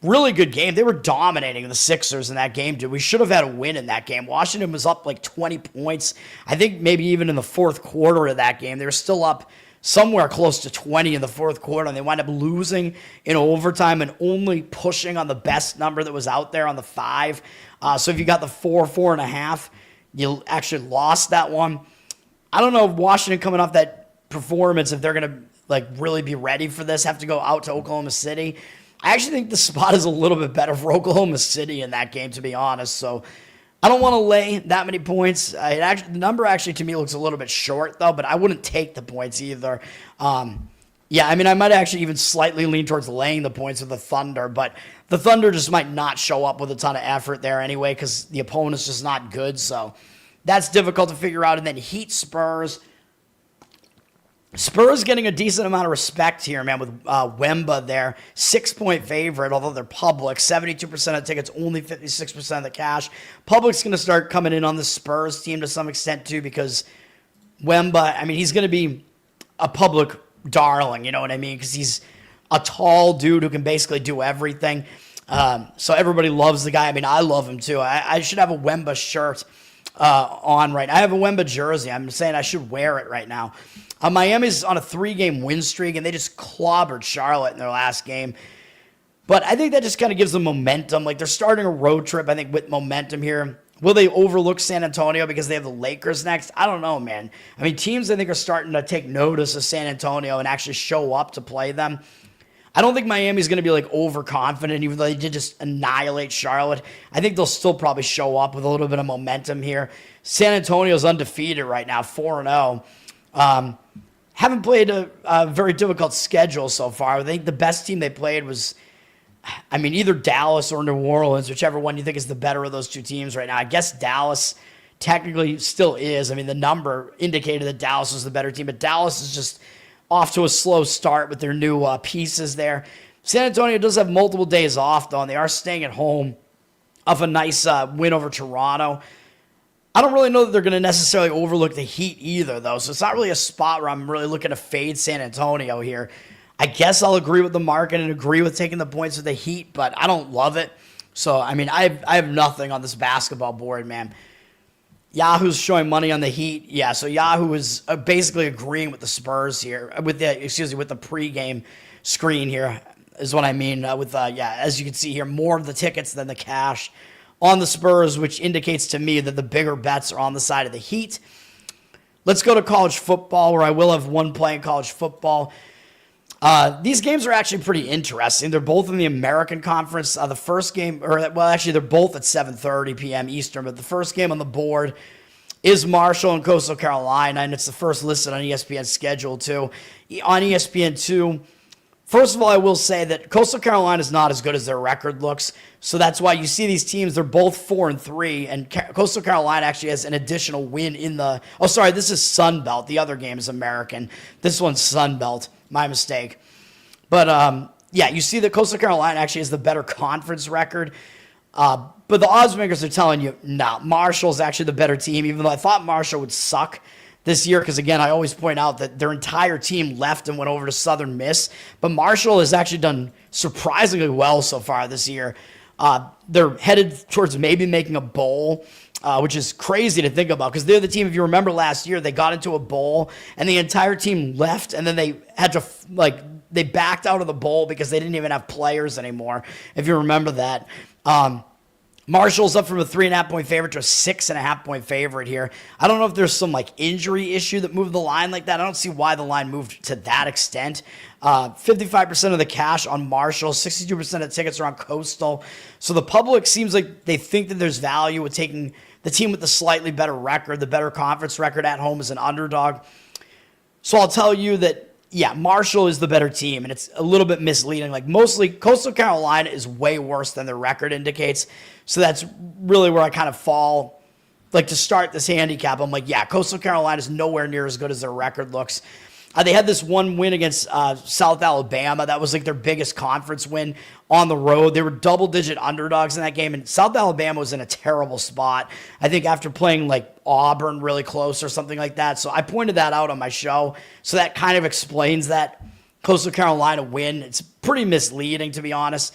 really good game. They were dominating the Sixers in that game, dude. We should have had a win in that game. Washington was up like 20 points. I think maybe even in the fourth quarter of that game. They were still up somewhere close to 20 in the fourth quarter, and they wound up losing in overtime and only pushing on the best number that was out there on the 5. So if you got the 4.5, you actually lost that one. I don't know if Washington coming off that performance, if they're going to like really be ready for this, have to go out to Oklahoma City. I actually think the spot is a little bit better for Oklahoma City in that game, to be honest. So I don't want to lay that many points. The number actually to me looks a little bit short, though, but I wouldn't take the points either. Yeah, I mean, I might actually even slightly lean towards laying the points with the Thunder, but the Thunder just might not show up with a ton of effort there anyway because the opponent's just not good. So that's difficult to figure out. And then Heat Spurs. Spurs getting a decent amount of respect here, man, with Wemba there. 6-point favorite, although they're public. 72% of tickets, only 56% of the cash. Public's going to start coming in on the Spurs team to some extent, too, because Wemba, I mean, he's going to be a public darling, you know what I mean? Because he's a tall dude who can basically do everything. So everybody loves the guy. I mean, I love him, too. I should have a Wemba shirt on right now. I have a Wemba jersey. I'm saying I should wear it right now. Miami's on a 3-game win streak, and they just clobbered Charlotte in their last game. But I think that just kind of gives them momentum. Like, they're starting a road trip, I think, with momentum here. Will they overlook San Antonio because they have the Lakers next? I don't know, man. I mean, teams, I think, are starting to take notice of San Antonio and actually show up to play them. I don't think Miami's going to be, like, overconfident, even though they did just annihilate Charlotte. I think they'll still probably show up with a little bit of momentum here. San Antonio's undefeated right now, 4-0. Haven't played a very difficult schedule so far. I think the best team they played was, I mean, either Dallas or New Orleans, whichever one you think is the better of those two teams right now. I guess Dallas technically still is. I mean, the number indicated that Dallas was the better team, but Dallas is just off to a slow start with their new pieces there. San Antonio does have multiple days off, though, and they are staying at home off a nice win over Toronto. I don't really know that they're going to necessarily overlook the Heat either, though, so it's not really a spot where I'm really looking to fade San Antonio here. I guess I'll agree with the market and agree with taking the points with the Heat, but I don't love it. So, I mean, I have nothing on this basketball board, man. Yahoo's showing money on the Heat. Yeah, so Yahoo is basically agreeing with the Spurs here, with the pregame screen here is what I mean. As you can see here, more of the tickets than the cash on the Spurs, which indicates to me that the bigger bets are on the side of the Heat. Let's go to college football, where I will have one play in college football. These games are actually pretty interesting. They're both in the American Conference. The first game, they're both at 7:30 p.m. Eastern, but the first game on the board is Marshall and Coastal Carolina, and it's the first listed on ESPN's schedule, too. On ESPN2, first of all, I will say that Coastal Carolina is not as good as their record looks, so that's why you see these teams, they're both 4-3, and Coastal Carolina actually has an additional win in the... Oh, sorry, this is Sun Belt. The other game is American. This one's Sun Belt. My mistake. But, you see that Coastal Carolina actually has the better conference record. But the odds makers are telling you, no, Marshall's actually the better team, even though I thought Marshall would suck this year, because, again, I always point out that their entire team left and went over to Southern Miss. But Marshall has actually done surprisingly well so far this year. They're headed towards maybe making a bowl, which is crazy to think about, because they're the team, if you remember last year, they got into a bowl, and the entire team left, and then they had to, they backed out of the bowl because they didn't even have players anymore, if you remember that. Marshall's up from a 3.5-point favorite to a 6.5-point favorite here. I don't know if there's some like injury issue that moved the line like that. I don't see why the line moved to that extent. 55% of the cash on Marshall, 62% of tickets are on Coastal. So the public seems like they think that there's value with taking the team with the slightly better record, the better conference record at home as an underdog. So I'll tell you that, yeah, Marshall is the better team, and it's a little bit misleading. Like, mostly, Coastal Carolina is way worse than their record indicates. So that's really where I kind of fall. Like, to start this handicap, I'm like, yeah, Coastal Carolina is nowhere near as good as their record looks. They had this one win against South Alabama. That was like their biggest conference win on the road. They were double-digit underdogs in that game, and South Alabama was in a terrible spot. I think after playing like Auburn really close or something like that. So I pointed that out on my show. So that kind of explains that Coastal Carolina win. It's pretty misleading, to be honest.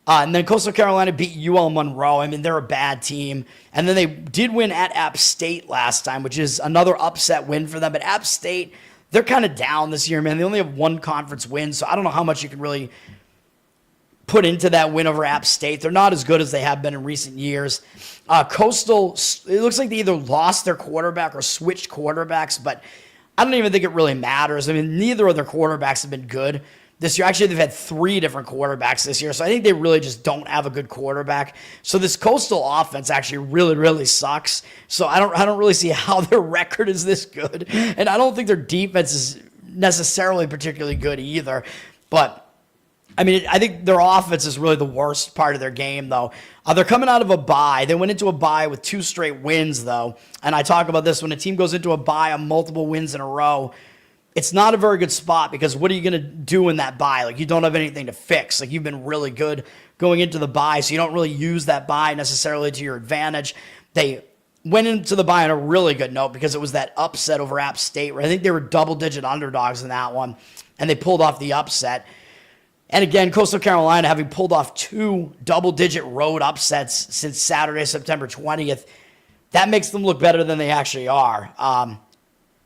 And then Coastal Carolina beat UL Monroe. I mean, they're a bad team. And then they did win at App State last time, which is another upset win for them. But App State, they're kind of down this year, man. They only have one conference win, so I don't know how much you can really put into that win over App State. They're not as good as they have been in recent years. Coastal, it looks like they either lost their quarterback or switched quarterbacks, but I don't even think it really matters. I mean, neither of their quarterbacks have been good this year. Actually, they've had 3 different quarterbacks this year, so I think they really just don't have a good quarterback. So this Coastal offense actually really, really sucks. So I don't really see how their record is this good, and I don't think their defense is necessarily particularly good either. But I mean, I think their offense is really the worst part of their game, though. They're coming out of a bye. They went into a bye with 2 straight wins, though. And I talk about this when a team goes into a bye on multiple wins in a row. It's not a very good spot because what are you going to do in that bye? Like, you don't have anything to fix. Like, you've been really good going into the bye, so you don't really use that bye necessarily to your advantage. They went into the bye on a really good note because it was that upset over App State, where I think they were double-digit underdogs in that one, and they pulled off the upset. And again, Coastal Carolina, having pulled off 2 double-digit road upsets since Saturday, September 20th, that makes them look better than they actually are.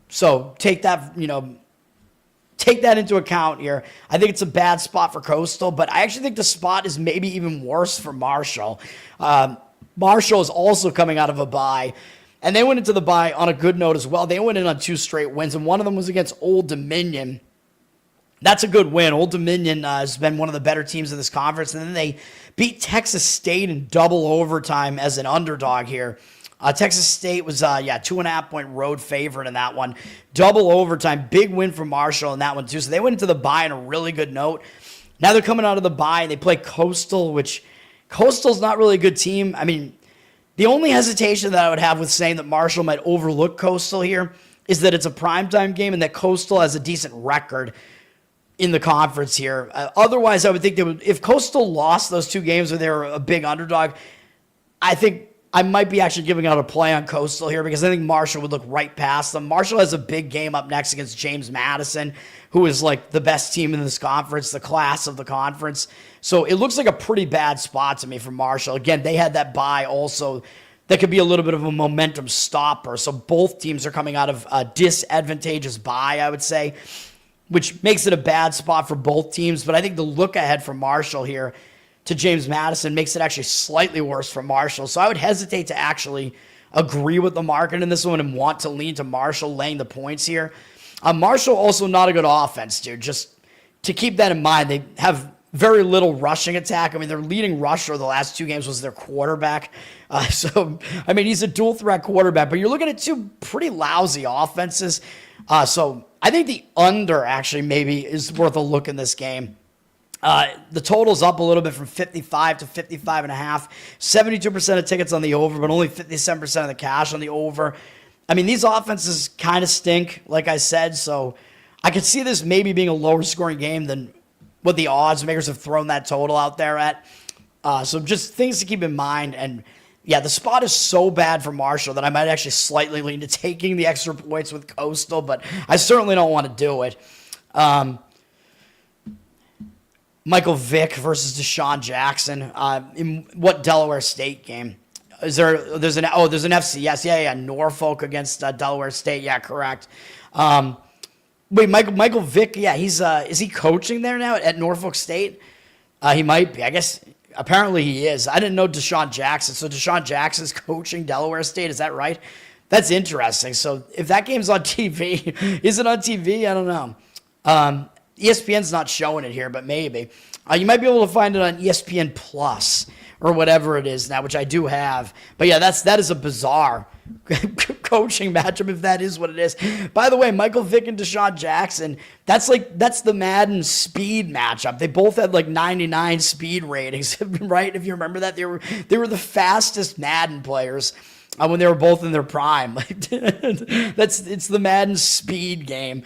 So take that into account here. I think it's a bad spot for Coastal, but I actually think the spot is maybe even worse for Marshall. Marshall is also coming out of a bye, and they went into the bye on a good note as well. They went in on 2 straight wins, and one of them was against Old Dominion. That's a good win. Old Dominion has been one of the better teams in this conference, and then they beat Texas State in double overtime as an underdog here. Texas State was, 2.5-point road favorite in that one. Double overtime, big win for Marshall in that one too. So they went into the bye on a really good note. Now they're coming out of the bye, and they play Coastal, which Coastal's not really a good team. I mean, the only hesitation that I would have with saying that Marshall might overlook Coastal here is that it's a primetime game and that Coastal has a decent record in the conference here. Otherwise, I would think they would, if Coastal lost those 2 games where they were a big underdog, I think I might be actually giving out a play on Coastal here because I think Marshall would look right past them. Marshall has a big game up next against James Madison, who is like the best team in this conference, the class of the conference. So it looks like a pretty bad spot to me for Marshall. Again, they had that bye also that could be a little bit of a momentum stopper. So both teams are coming out of a disadvantageous bye, I would say, which makes it a bad spot for both teams. But I think the look ahead for Marshall here to James Madison makes it actually slightly worse for Marshall. So I would hesitate to actually agree with the market in this one and want to lean to Marshall laying the points here. Marshall also not a good offense, dude. Just to keep that in mind, they have very little rushing attack. I mean, their leading rusher the last 2 games was their quarterback. So, I mean, he's a dual-threat quarterback, but you're looking at 2 pretty lousy offenses. So I think the under actually maybe is worth a look in this game. The total's up a little bit from 55 to 55.5. 72% of tickets on the over, but only 57% of the cash on the over. I mean, these offenses kind of stink, like I said, so I could see this maybe being a lower scoring game than what the odds makers have thrown that total out there at. So just things to keep in mind. And yeah, the spot is so bad for Marshall that I might actually slightly lean to taking the extra points with Coastal, but I certainly don't want to do it. Michael Vick versus Deshaun Jackson in what Delaware State game? There's an FCS. Yeah, Norfolk against Delaware State. Yeah, correct. Wait, Michael Vick, yeah, he's is he coaching there now at Norfolk State? He might be. I guess apparently he is. I didn't know Deshaun Jackson. So Deshaun Jackson's coaching Delaware State. Is that right? That's interesting. So if that game's on TV, is it on TV? I don't know. ESPN's not showing it here, but maybe. You might be able to find it on ESPN Plus or whatever it is now, which I do have. But yeah, that is a bizarre coaching matchup if that is what it is. By the way, Michael Vick and Deshaun Jackson, that's the Madden speed matchup. They both had like 99 speed ratings, right? If you remember that, they were the fastest Madden players when they were both in their prime. It's the Madden speed game.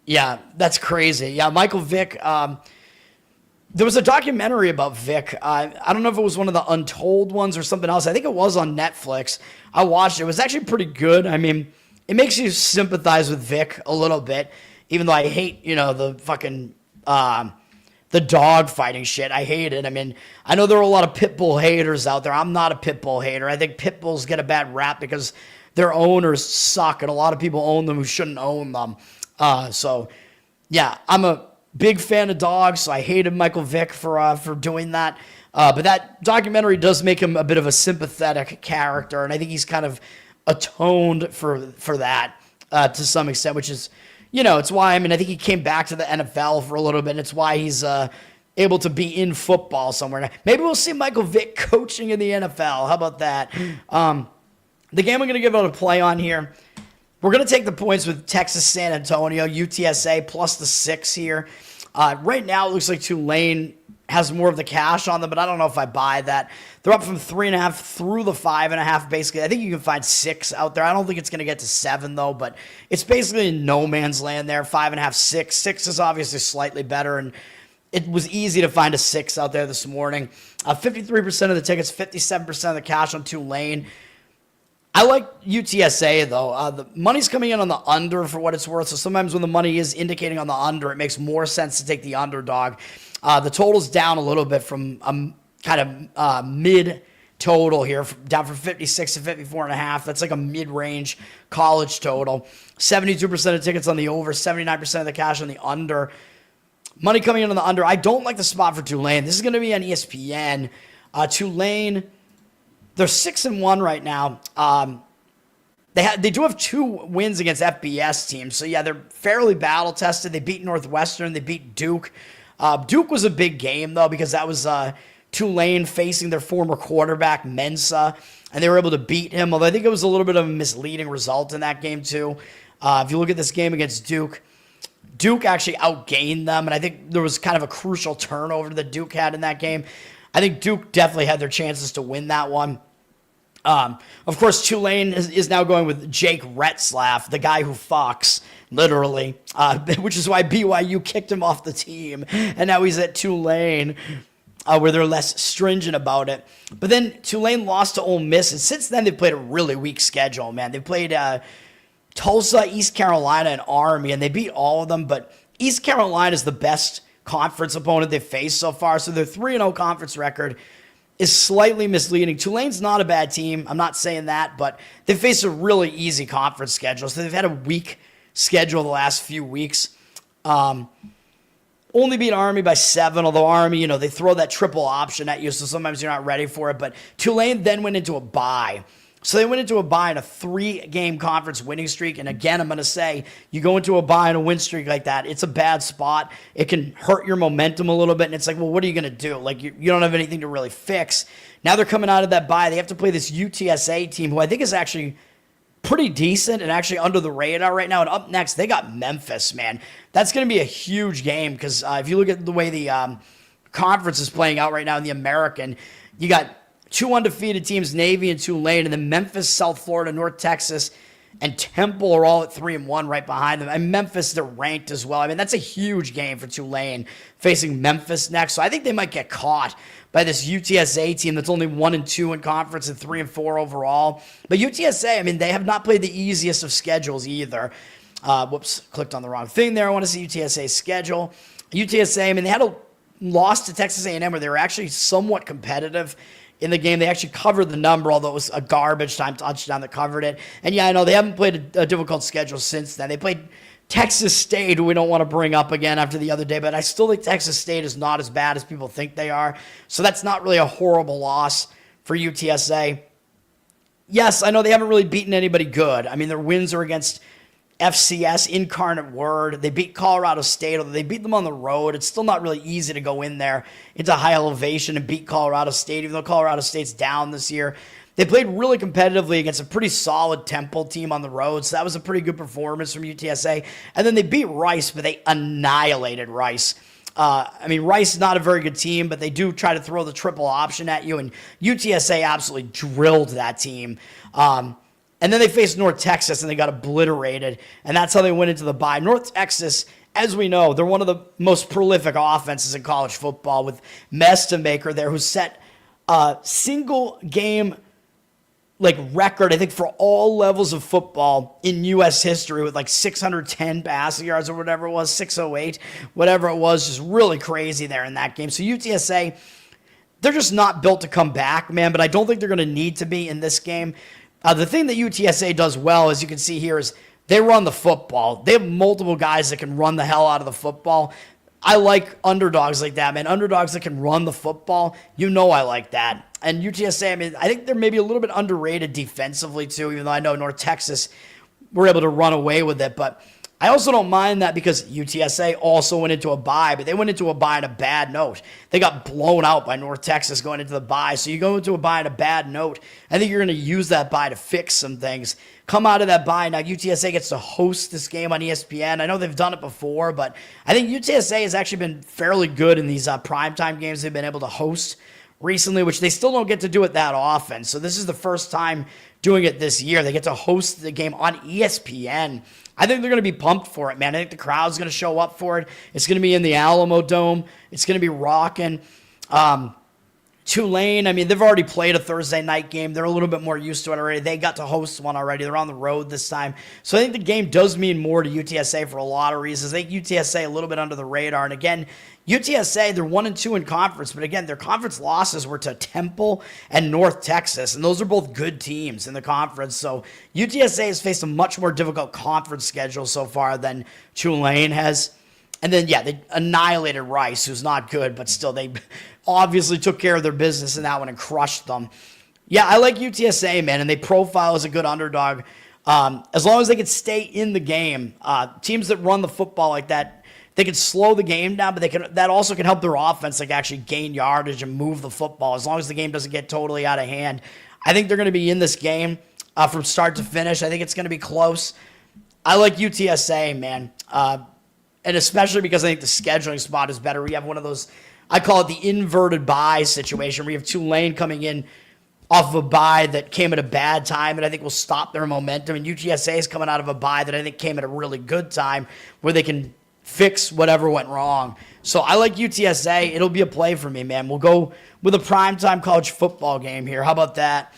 Yeah, that's crazy. Yeah, Michael Vick. There was a documentary about Vic. I don't know if it was one of the Untold ones or something else. I think it was on Netflix. I watched it. It was actually pretty good. I mean, it makes you sympathize with Vic a little bit, even though I hate, the fucking the dog fighting shit. I hate it. I mean, I know there are a lot of pit bull haters out there. I'm not a pit bull hater. I think pit bulls get a bad rap because their owners suck, and a lot of people own them who shouldn't own them. So, yeah, I'm a big fan of dogs, so I hated Michael Vick for doing that. But that documentary does make him a bit of a sympathetic character, and I think he's kind of atoned for that to some extent, which is, it's why, I think he came back to the NFL for a little bit, and it's why he's able to be in football somewhere. Maybe we'll see Michael Vick coaching in the NFL. How about that? The game I'm going to give out a play on here, we're going to take the points with Texas San Antonio, UTSA, plus the 6 here. Right now, it looks like Tulane has more of the cash on them, but I don't know if I buy that. They're up from 3.5 through the 5.5, basically. I think you can find 6 out there. I don't think it's going to get to 7, though, but it's basically in no man's land there. 5.5, 6. 6 is obviously slightly better, and it was easy to find a 6 out there this morning. 53% of the tickets, 57% of the cash on Tulane. I like UTSA, though. The money's coming in on the under for what it's worth, so sometimes when the money is indicating on the under, it makes more sense to take the underdog. The total's down a little bit from kind of mid-total here, down from 56 to 54.5. That's like a mid-range college total. 72% of tickets on the over, 79% of the cash on the under. Money coming in on the under. I don't like the spot for Tulane. This is going to be on ESPN. Tulane, they're 6-1 right now. They do have 2 wins against FBS teams. So, yeah, they're fairly battle-tested. They beat Northwestern. They beat Duke. Duke was a big game, though, because that was Tulane facing their former quarterback, Mensa, and they were able to beat him, although I think it was a little bit of a misleading result in that game, too. If you look at this game against Duke, Duke actually outgained them, and I think there was kind of a crucial turnover that Duke had in that game. I think Duke definitely had their chances to win that one. Of course, Tulane is now going with Jake Retzlaff, the guy who fucks, literally, which is why BYU kicked him off the team, and now he's at Tulane, where they're less stringent about it. But then Tulane lost to Ole Miss, and since then they've played a really weak schedule, man. They've played Tulsa, East Carolina, and Army, and they beat all of them, but East Carolina is the best conference opponent they've faced so far, so their 3-0 conference record is slightly misleading. Tulane's not a bad team. I'm not saying that, but they faced a really easy conference schedule. So they've had a weak schedule the last few weeks. Only beat Army by 7, although Army, they throw that triple option at you, so sometimes you're not ready for it. But Tulane then went into a bye. So they went into a bye in a 3-game conference winning streak. And again, I'm going to say, you go into a bye and a win streak like that, it's a bad spot. It can hurt your momentum a little bit. And it's like, well, what are you going to do? Like, you don't have anything to really fix. Now they're coming out of that bye. They have to play this UTSA team, who I think is actually pretty decent and actually under the radar right now. And up next, they got Memphis, man. That's going to be a huge game because if you look at the way the conference is playing out right now in the American, you got 2 undefeated teams, Navy and Tulane, and then Memphis, South Florida, North Texas, and Temple are all at 3-1 right behind them. And Memphis, they're ranked as well. That's a huge game for Tulane facing Memphis next. So I think they might get caught by this UTSA team that's only 1-2 in conference and 3-4 overall. But UTSA, they have not played the easiest of schedules either. Whoops, clicked on the wrong thing there. I want to see UTSA's schedule. UTSA, they had a loss to Texas A&M where they were actually somewhat competitive in the game. They actually covered the number, although it was a garbage time touchdown that covered it. And yeah, I know they haven't played a difficult schedule since then. They played Texas State, who we don't want to bring up again after the other day, but I still think Texas State is not as bad as people think they are. So that's not really a horrible loss for UTSA. Yes, I know they haven't really beaten anybody good. I mean, their wins are against FCS, Incarnate Word. They beat Colorado State, although they beat them on the road. It's still not really easy to go in there into high elevation and beat Colorado State, even though Colorado State's down this year. They played really competitively against a pretty solid Temple team on the road, so that was a pretty good performance from UTSA. And then they beat Rice, but they annihilated Rice. Rice is not a very good team, but they do try to throw the triple option at you, and UTSA absolutely drilled that team. And then they faced North Texas, and they got obliterated, and that's how they went into the bye. North Texas, as we know, they're one of the most prolific offenses in college football with Mestemaker there, who set a single game record, I think, for all levels of football in U.S. history with 610 passing yards or whatever it was, 608, whatever it was, just really crazy there in that game. So UTSA, they're just not built to come back, man, but I don't think they're going to need to be in this game. The thing that UTSA does well, as you can see here, is they run the football. They have multiple guys that can run the hell out of the football. I like underdogs like that, man. Underdogs that can run the football. You know I like that. And UTSA, I think they're maybe a little bit underrated defensively too, even though I know North Texas were able to run away with it. But I also don't mind that because UTSA also went into a bye, but they went into a bye on a bad note. They got blown out by North Texas going into the bye. So you go into a bye on a bad note. I think you're going to use that bye to fix some things. Come out of that bye. Now UTSA gets to host this game on ESPN. I know they've done it before, but I think UTSA has actually been fairly good in these primetime games they've been able to host recently, which they still don't get to do it that often. So this is the first time doing it this year. They get to host the game on ESPN. I think they're going to be pumped for it, man. I think the crowd's going to show up for it. It's going to be in the Alamo Dome. It's going to be rocking. Tulane, they've already played a Thursday night game. They're a little bit more used to it already. They got to host one already. They're on the road this time. So I think the game does mean more to UTSA for a lot of reasons. I think UTSA a little bit under the radar. And again, UTSA, they're 1-2 in conference. But again, their conference losses were to Temple and North Texas. And those are both good teams in the conference. So UTSA has faced a much more difficult conference schedule so far than Tulane has. And then, yeah, they annihilated Rice, who's not good, but still they obviously took care of their business in that one and crushed them. Yeah, I like UTSA, man, and they profile as a good underdog. As long as they can stay in the game, teams that run the football like that, they can slow the game down, but that also can help their offense actually gain yardage and move the football as long as the game doesn't get totally out of hand. I think they're going to be in this game from start to finish. I think it's going to be close. I like UTSA, man. And especially because I think the scheduling spot is better. We have one of those, I call it the inverted bye situation, where you have Tulane coming in off of a bye that came at a bad time and I think will stop their momentum. And UTSA is coming out of a bye that I think came at a really good time where they can fix whatever went wrong. So I like UTSA. It'll be a play for me, man. We'll go with a primetime college football game here. How about that?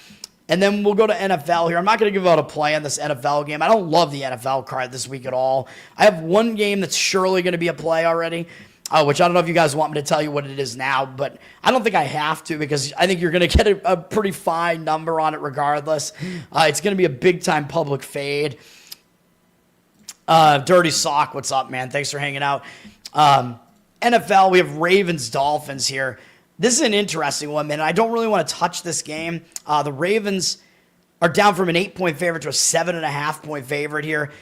And then we'll go to NFL here. I'm not going to give out a play on this NFL game. I don't love the NFL card this week at all. I have one game that's surely going to be a play already, which I don't know if you guys want me to tell you what it is now, but I don't think I have to because I think you're going to get a pretty fine number on it regardless. It's going to be a big-time public fade. Dirty Sock, what's up, man? Thanks for hanging out. NFL, we have Ravens Dolphins here. This is an interesting one, man. I don't really want to touch this game. The Ravens are down from an 8-point favorite to a 7.5-point favorite here.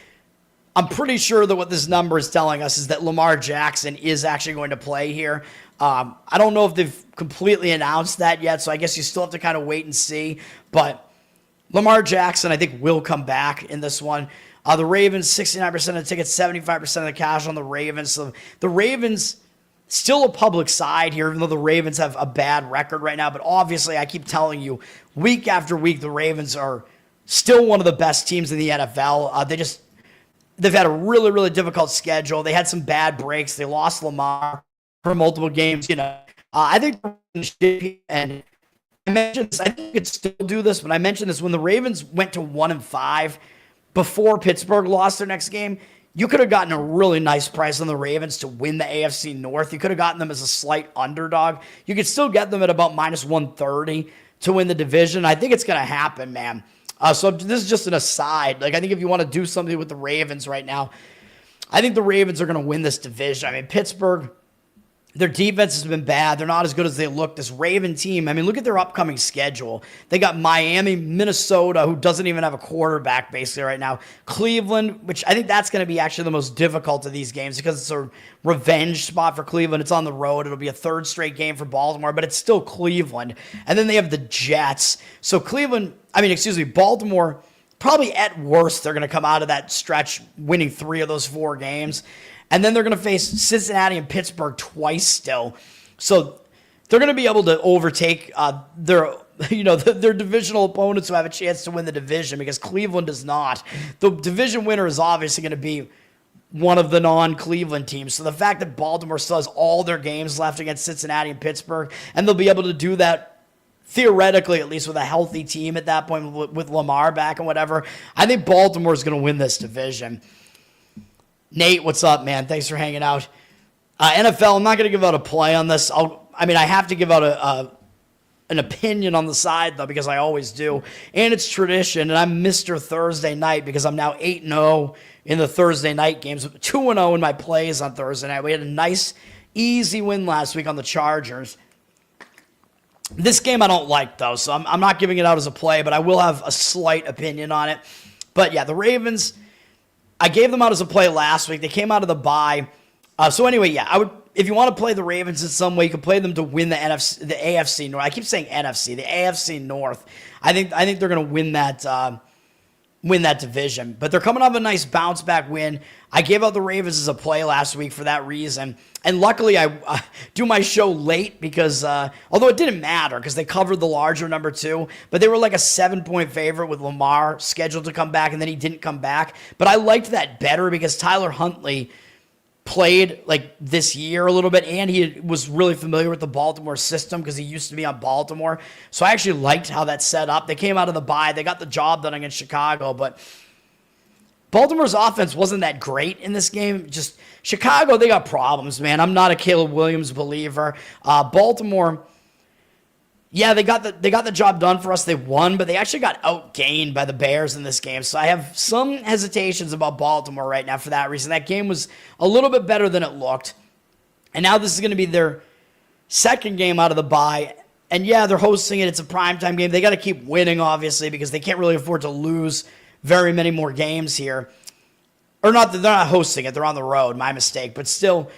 I'm pretty sure that what this number is telling us is that Lamar Jackson is actually going to play here. I don't know if they've completely announced that yet, so I guess you still have to kind of wait and see. But Lamar Jackson, I think, will come back in this one. The Ravens, 69% of the tickets, 75% of the cash on the Ravens. So the Ravens, still a public side here, even though the Ravens have a bad record right now. But obviously, I keep telling you, week after week, the Ravens are still one of the best teams in the NFL. They've had a really, really difficult schedule. They had some bad breaks. They lost Lamar for multiple games. I think, and I mentioned this, I think you could still do this, but I mentioned this when the Ravens went to 1-5 before Pittsburgh lost their next game. You could have gotten a really nice price on the Ravens to win the AFC North. You could have gotten them as a slight underdog. You could still get them at about -130. to win the division. I think it's going to happen, man. So this is just an aside. Like, I think if you want to do something with the Ravens right now, I think the Ravens are going to win this division. I mean, Pittsburgh, their defense has been bad. They're not as good as they look. This Raven team, I mean, look at their upcoming schedule. They got Miami, Minnesota, who doesn't even have a quarterback basically right now. Cleveland, which I think that's going to be actually the most difficult of these games because it's a revenge spot for Cleveland. It's on the road. It'll be a third straight game for Baltimore, but it's still Cleveland. And then they have the Jets. So Baltimore, probably at worst, they're going to come out of that stretch winning 3 of those 4 games. And then they're going to face Cincinnati and Pittsburgh twice still. So they're going to be able to overtake their divisional opponents who have a chance to win the division because Cleveland does not. The division winner is obviously going to be one of the non-Cleveland teams. So the fact that Baltimore still has all their games left against Cincinnati and Pittsburgh, and they'll be able to do that theoretically, at least with a healthy team at that point with Lamar back and whatever, I think Baltimore is going to win this division. Nate, what's up, man? Thanks for hanging out. NFL, I'm not going to give out a play on this. I have to give out an opinion on the side, though, because I always do. And it's tradition, and I'm Mr. Thursday night because I'm now 8-0 in the Thursday night games, 2-0 in my plays on Thursday night. We had a nice, easy win last week on the Chargers. This game I don't like, though, so I'm not giving it out as a play, but I will have a slight opinion on it. But, yeah, the Ravens, I gave them out as a play last week. They came out of the bye. So anyway, yeah, I would. If you want to play the Ravens in some way, you can play them to win the AFC North. I keep saying NFC, the AFC North. I think they're going to win that division. But they're coming off a nice bounce back win. I gave out the Ravens as a play last week for that reason. And luckily, I do my show late because, although it didn't matter because they covered the larger number 2, but they were like a 7-point favorite with Lamar scheduled to come back, and then he didn't come back. But I liked that better because Tyler Huntley played like this year a little bit, and he was really familiar with the Baltimore system because he used to be on Baltimore. So I actually liked how that set up. They came out of the bye. They got the job done against Chicago, but Baltimore's offense wasn't that great in this game. Just Chicago, they got problems, man. I'm not a Caleb Williams believer. Baltimore, yeah, they got the job done for us. They won, but they actually got outgained by the Bears in this game. So I have some hesitations about Baltimore right now for that reason. That game was a little bit better than it looked. And now this is going to be their second game out of the bye. And yeah, they're hosting it. It's a primetime game. They got to keep winning, obviously, because they can't really afford to lose very many more games here. Or not, they're not hosting it. They're on the road. My mistake. But still,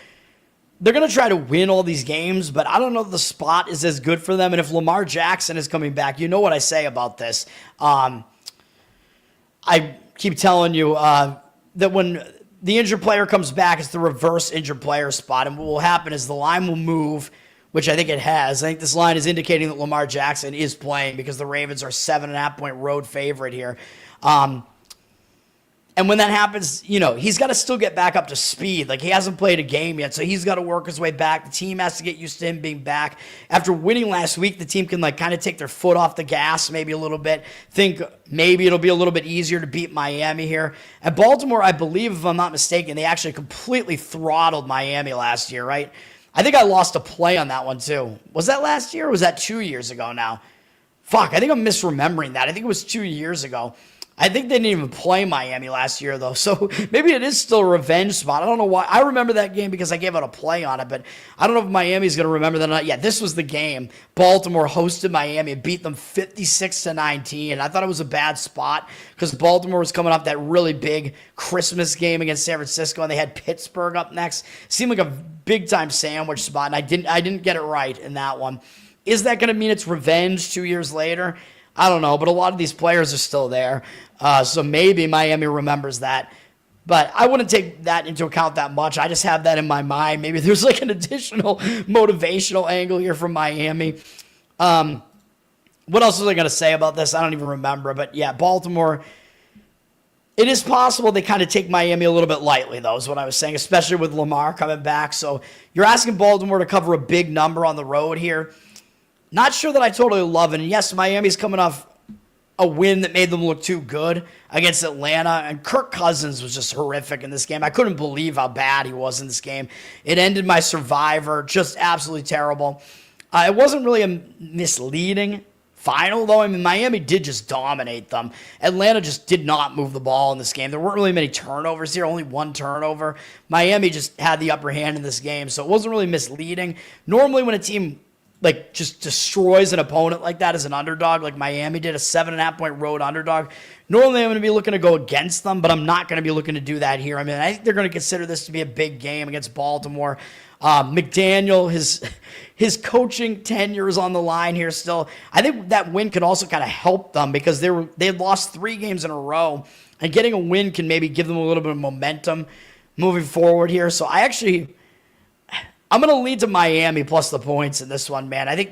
they're going to try to win all these games, but I don't know if the spot is as good for them. And if Lamar Jackson is coming back, you know what I say about this. I keep telling you that when the injured player comes back, it's the reverse injured player spot. And what will happen is the line will move, which I think it has. I think this line is indicating that Lamar Jackson is playing because the Ravens are 7.5-point road favorite here. And when that happens, he's got to still get back up to speed. Like, he hasn't played a game yet, so he's got to work his way back. The team has to get used to him being back. After winning last week, the team can, kind of take their foot off the gas maybe a little bit. Think maybe it'll be a little bit easier to beat Miami here. And Baltimore, I believe, if I'm not mistaken, they actually completely throttled Miami last year, right? I think I lost a play on that one, too. Was that last year or was that 2 years ago now? Fuck, I think I'm misremembering that. I think it was 2 years ago. I think they didn't even play Miami last year, though. So maybe it is still a revenge spot. I don't know why. I remember that game because I gave out a play on it, but I don't know if Miami's going to remember that or not. Yeah, this was the game. Baltimore hosted Miami and beat them 56-19. I thought it was a bad spot because Baltimore was coming off that really big Christmas game against San Francisco, and they had Pittsburgh up next. Seemed like a big-time sandwich spot, and I didn't get it right in that one. Is that going to mean it's revenge 2 years later? I don't know, but a lot of these players are still there. So maybe Miami remembers that. But I wouldn't take that into account that much. I just have that in my mind. Maybe there's an additional motivational angle here from Miami. What else was I going to say about this? I don't even remember. But yeah, Baltimore, it is possible they kind of take Miami a little bit lightly, though, is what I was saying, especially with Lamar coming back. So you're asking Baltimore to cover a big number on the road here. Not sure that I totally love it. And yes, Miami's coming off a win that made them look too good against Atlanta. And Kirk Cousins was just horrific in this game. I couldn't believe how bad he was in this game. It ended my Survivor. Just absolutely terrible. It wasn't really misleading final, though. I mean, Miami did just dominate them. Atlanta just did not move the ball in this game. There weren't really many turnovers here, only one turnover. Miami just had the upper hand in this game, so it wasn't really misleading. Normally when a team like just destroys an opponent like that as an underdog, like Miami did, a 7.5-point road underdog, normally I'm going to be looking to go against them, but I'm not going to be looking to do that here. I mean, I think they're going to consider this to be a big game against Baltimore. McDaniel, his coaching tenure is on the line here still. I think that win could also kind of help them because they had lost 3 games in a row, and getting a win can maybe give them a little bit of momentum moving forward here. So I'm going to lead to Miami plus the points in this one, man. I think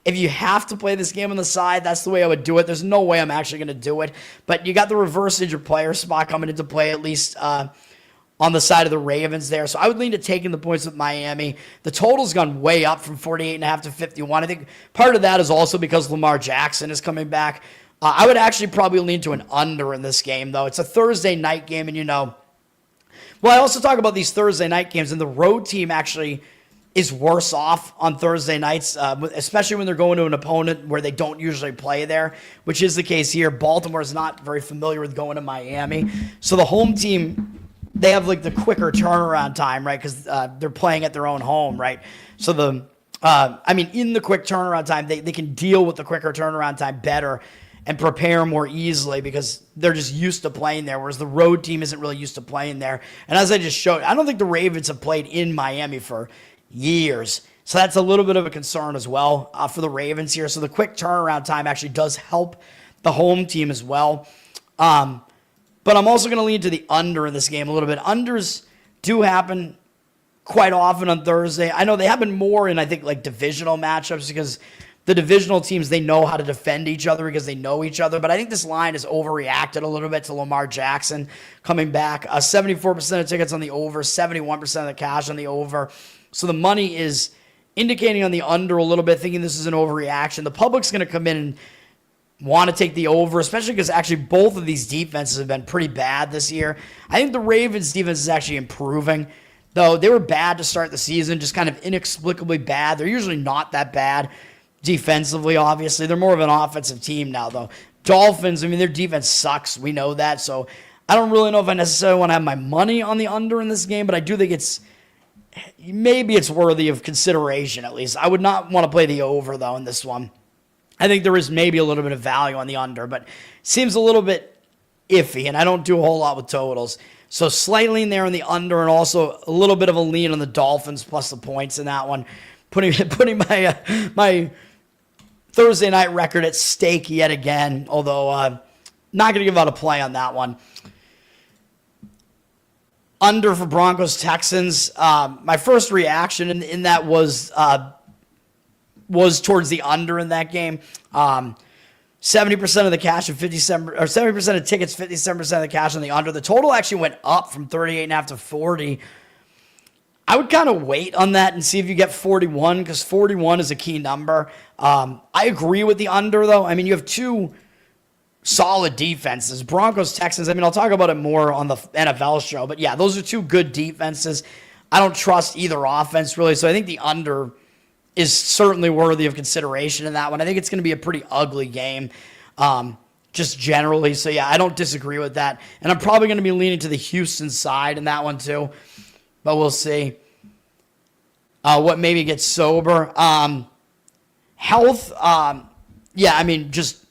if you have to play this game on the side, that's the way I would do it. There's no way I'm actually going to do it. But you got the reverse injured player spot coming into play, at least on the side of the Ravens there. So I would lean to taking the points with Miami. The total's gone way up from 48.5 to 51. I think part of that is also because Lamar Jackson is coming back. I would actually probably lean to an under in this game, though. It's a Thursday night game, and well, I also talk about these Thursday night games, and the road team actually is worse off on Thursday nights, especially when they're going to an opponent where they don't usually play there, which is the case here. Baltimore is not very familiar with going to Miami. So the home team, they have like the quicker turnaround time, right? Because they're playing at their own home, right? So in the quick turnaround time, they can deal with the quicker turnaround time better and prepare more easily because they're just used to playing there, whereas the road team isn't really used to playing there. And as I just showed, I don't think the Ravens have played in Miami for years. So that's a little bit of a concern as well for the Ravens here. So the quick turnaround time actually does help the home team as well. But I'm also going to lean to the under in this game a little bit. Unders do happen quite often on Thursday. I know they happen more in, I think, like divisional matchups because the divisional teams, they know how to defend each other because they know each other. But I think this line has overreacted a little bit to Lamar Jackson coming back. 74% of tickets on the over, 71% of the cash on the over. So the money is indicating on the under a little bit, thinking this is an overreaction. The public's going to come in and want to take the over, especially because actually both of these defenses have been pretty bad this year. I think the Ravens' defense is actually improving, though they were bad to start the season, just kind of inexplicably bad. They're usually not that bad defensively, obviously. They're more of an offensive team now, though. Dolphins, their defense sucks. We know that, so I don't really know if I necessarily want to have my money on the under in this game, but I do think maybe it's worthy of consideration, at least. I would not want to play the over, though, in this one. I think there is maybe a little bit of value on the under, but it seems a little bit iffy, and I don't do a whole lot with totals. So slight lean there on the under, and also a little bit of a lean on the Dolphins plus the points in that one. Putting my Thursday night record at stake yet again, although not going to give out a play on that one. Under for Broncos-Texans. My first reaction in that was towards the under in that game. 70% of the cash and 70% of tickets, 57% of the cash on the under. The total actually went up from 38.5 to 40. I would kind of wait on that and see if you get 41 because 41 is a key number. I agree with the under, though. You have two solid defenses. Broncos-Texans, I'll talk about it more on the NFL show. But, yeah, those are two good defenses. I don't trust either offense, really. So I think the under is certainly worthy of consideration in that one. I think it's going to be a pretty ugly game just generally. So, yeah, I don't disagree with that. And I'm probably going to be leaning to the Houston side in that one, too. But we'll see what maybe gets sober. Health, just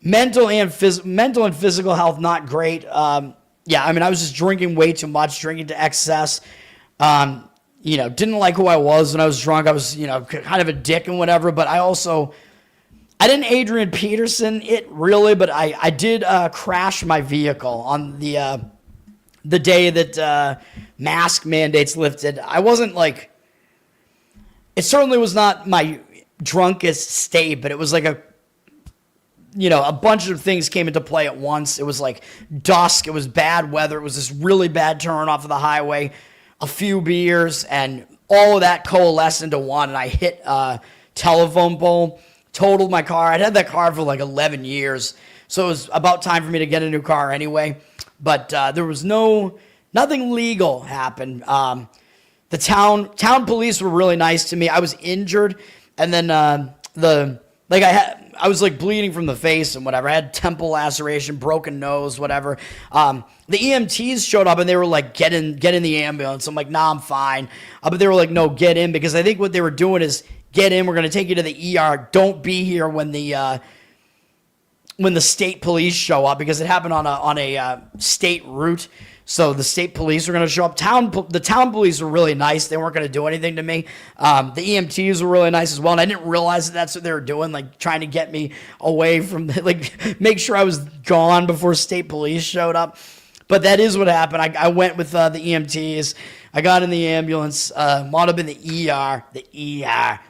mental and physical health, not great. I was just drinking way too much, drinking to excess. Didn't like who I was when I was drunk. I was, kind of a dick and whatever. But I didn't Adrian Peterson it really, but I did crash my vehicle on the day that mask mandates lifted. I wasn't it certainly was not my drunkest state, but it was like a bunch of things came into play at once. It was like dusk. It was bad weather. It was this really bad turn off of the highway, a few beers, and all of that coalesced into one, and I hit a telephone pole, totaled my car. I'd had that car for 11 years, so it was about time for me to get a new car anyway. But there was nothing legal happened. The town police were really nice to me. I was injured, and then the Like I was like bleeding from the face and whatever. I had temple laceration, broken nose, whatever. The EMTs showed up and they were like, get in the ambulance. I'm like, nah, I'm fine. But they were like, no, get in, because I think what they were doing is, get in. We're going to take you to the ER. Don't be here when the state police show up, because it happened on a state route. So the state police were going to show up. The town police were really nice. They weren't going to do anything to me. The EMTs were really nice as well. And I didn't realize that's what they were doing, like trying to get me away from, make sure I was gone before state police showed up. But that is what happened. I went with the EMTs. I got in the ambulance. Wound up in the ER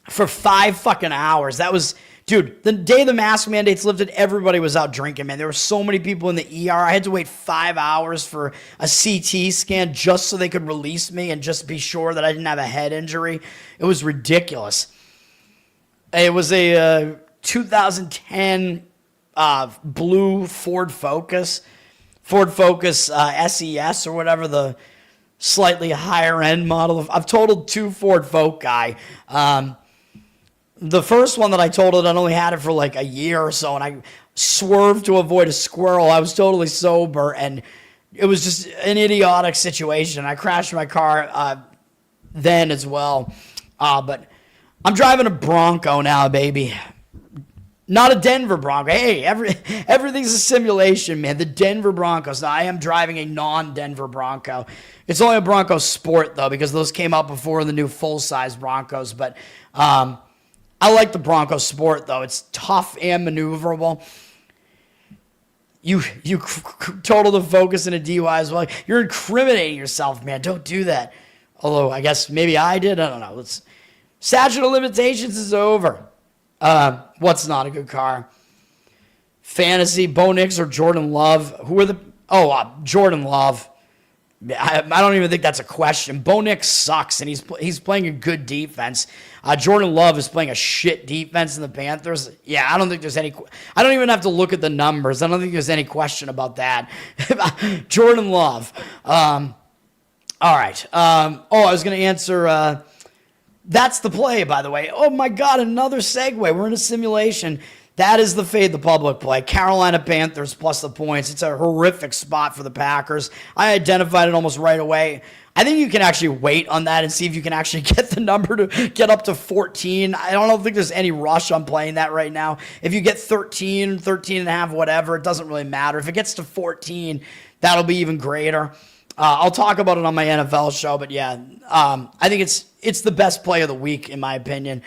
for 5 fucking hours. That was... Dude, the day the mask mandates lifted, everybody was out drinking, man. There were so many people in the ER. I had to wait 5 hours for a CT scan just so they could release me and just be sure that I didn't have a head injury. It was ridiculous. It was a 2010 blue Ford Focus SES or whatever, the slightly higher end model. I've totaled 2 Ford Foci. The first one that I totaled, I'd only had it for like a year or so, and I swerved to avoid a squirrel. I was totally sober, and it was just an idiotic situation. I crashed my car then as well. But I'm driving a Bronco now, baby. Not a Denver Bronco. Hey, everything's a simulation, man. The Denver Broncos. Now, I am driving a non-Denver Bronco. It's only a Bronco Sport, though, because those came out before the new full-size Broncos. But I like the Bronco Sport, though. It's tough and maneuverable. You total the Focus in a DUI as well. You're incriminating yourself, man. Don't do that. Although, I guess maybe I did. I don't know. Statute of limitations is over. What's not a good car? Fantasy, Bo Nix or Jordan Love? Who are the... Jordan Love. I don't even think that's a question. Bo Nix sucks, and he's playing a good defense. Jordan Love is playing a shit defense in the Panthers. Yeah, I don't think there's any... I don't even have to look at the numbers. I don't think there's any question about that. Jordan Love. All right. I was going to answer... That's the play, by the way. Oh, my God, another segue. We're in a simulation. That is the Fade the Public play. Carolina Panthers plus the points. It's a horrific spot for the Packers. I identified it almost right away. I think you can actually wait on that and see if you can actually get the number to get up to 14. I don't think there's any rush on playing that right now. If you get 13 and a half, whatever, it doesn't really matter. If it gets to 14, that'll be even greater. I'll talk about it on my NFL show, but yeah, I think it's the best play of the week, in my opinion.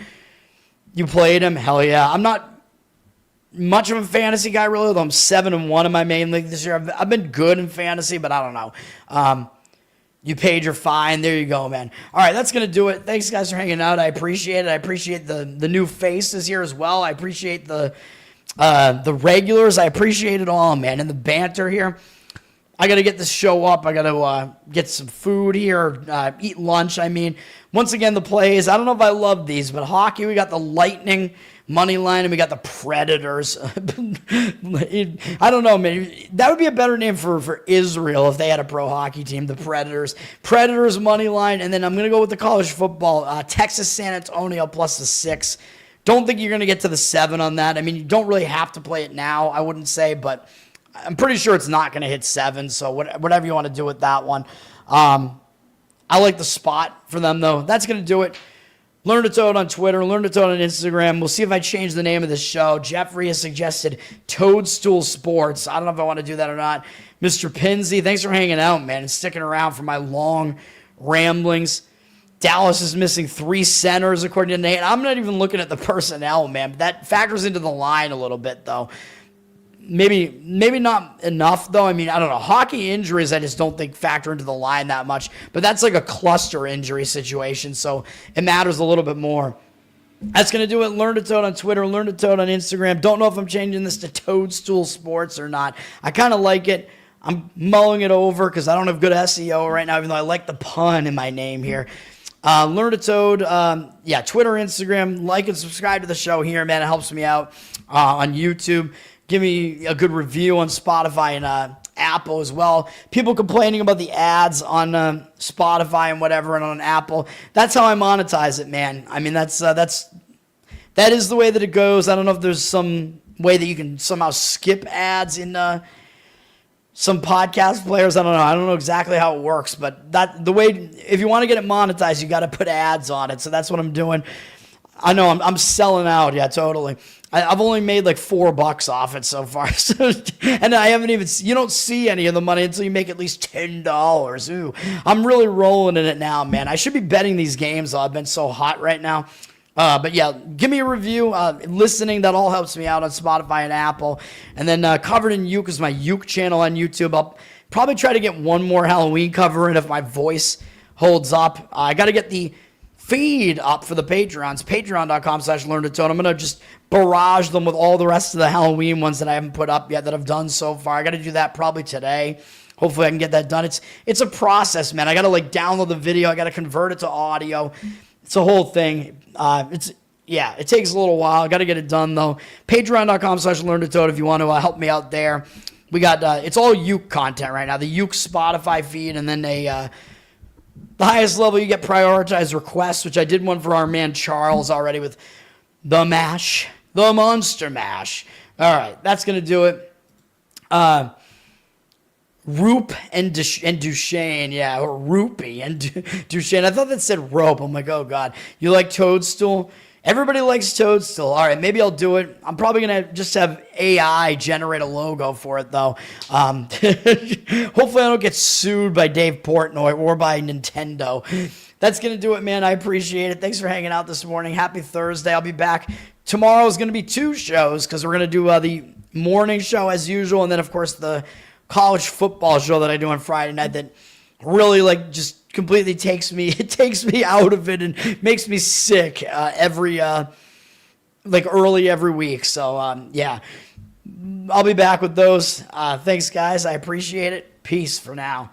You played him? Hell yeah. I'm not much of a fantasy guy, really, though I'm 7-1 in my main league this year. I've been good in fantasy, but I don't know. You paid your fine. There you go, man. All right, that's going to do it. Thanks, guys, for hanging out. I appreciate it. I appreciate the new faces here as well. I appreciate the regulars. I appreciate it all, man, and the banter here. I got to get this show up. I got to get some food here, eat lunch, I mean. Once again, the plays. I don't know if I love these, but hockey, we got the Lightning money line, and we got the Predators. I don't know, man. That would be a better name for Israel if they had a pro hockey team, the Predators. Predators money line, and then I'm going to go with the college football. Texas San Antonio plus the 6. Don't think you're going to get to the 7 on that. I mean, you don't really have to play it now, I wouldn't say, but I'm pretty sure it's not going to hit 7, so whatever you want to do with that one. I like the spot for them, though. That's going to do it. Learn to Toad on Twitter. Learn to Toad on Instagram. We'll see if I change the name of the show. Jeffrey has suggested Toadstool Sports. I don't know if I want to do that or not. Mr. Pinsey, thanks for hanging out, man, and sticking around for my long ramblings. Dallas is missing 3 centers, according to Nate. I'm not even looking at the personnel, man. But that factors into the line a little bit, though. Maybe not enough, though. I mean, I don't know. Hockey injuries, I just don't think factor into the line that much. But that's like a cluster injury situation, so it matters a little bit more. That's going to do it. Learn to Toad on Twitter. Learn to Toad on Instagram. Don't know if I'm changing this to Toadstool Sports or not. I kind of like it. I'm mulling it over because I don't have good SEO right now, even though I like the pun in my name here. Learn to Toad. Twitter, Instagram. Like and subscribe to the show here, man. It helps me out on YouTube. Give me a good review on Spotify and Apple as well. People complaining about the ads on Spotify and whatever and on Apple. That's how I monetize it, man. I mean, that's that is the way that it goes. I don't know if there's some way that you can somehow skip ads in some podcast players. I don't know exactly how it works, but the way, if you want to get it monetized, you got to put ads on it. So that's what I'm doing. I know I'm selling out. Yeah, totally. I've only made like $4 off it so far. So, and I haven't even, you don't see any of the money until you make at least $10. Ooh, I'm really rolling in it now, man. I should be betting these games though. I've been so hot right now. But yeah, give me a review. Listening, that all helps me out on Spotify and Apple. And then Covered in Uke is my Uke channel on YouTube. I'll probably try to get one more Halloween cover in if my voice holds up. I got to get the feed up for the Patreons. Patreon.com/LearnToTone. I'm going to just barrage them with all the rest of the Halloween ones that I haven't put up yet that I've done so far. I got to do that probably today. Hopefully I can get that done. It's a process, man. I got to like download the video. I got to convert it to audio. It's a whole thing. It takes a little while. I got to get it done though. Patreon.com/LearnToTone if you want to help me out there. We got it's all Uke content right now. The Uke Spotify feed, and then the highest level you get prioritized requests, which I did one for our man Charles already with the mash, the monster mash. All right, that's gonna do it. Roop and Duchesne, yeah, or Roopy and Duchesne. I thought that said rope. I'm like, oh God. You like Toadstool? Everybody likes Toadstool. All right, maybe I'll do it. I'm probably going to just have AI generate a logo for it, though. Hopefully I don't get sued by Dave Portnoy or by Nintendo. That's going to do it, man. I appreciate it. Thanks for hanging out this morning. Happy Thursday. I'll be back. Tomorrow is going to be 2 shows because we're going to do the morning show as usual, and then, of course, the college football show that I do on Friday night that really like just completely takes me out of it and makes me sick early every week. So yeah, I'll be back with those. Thanks guys. I appreciate it. Peace for now.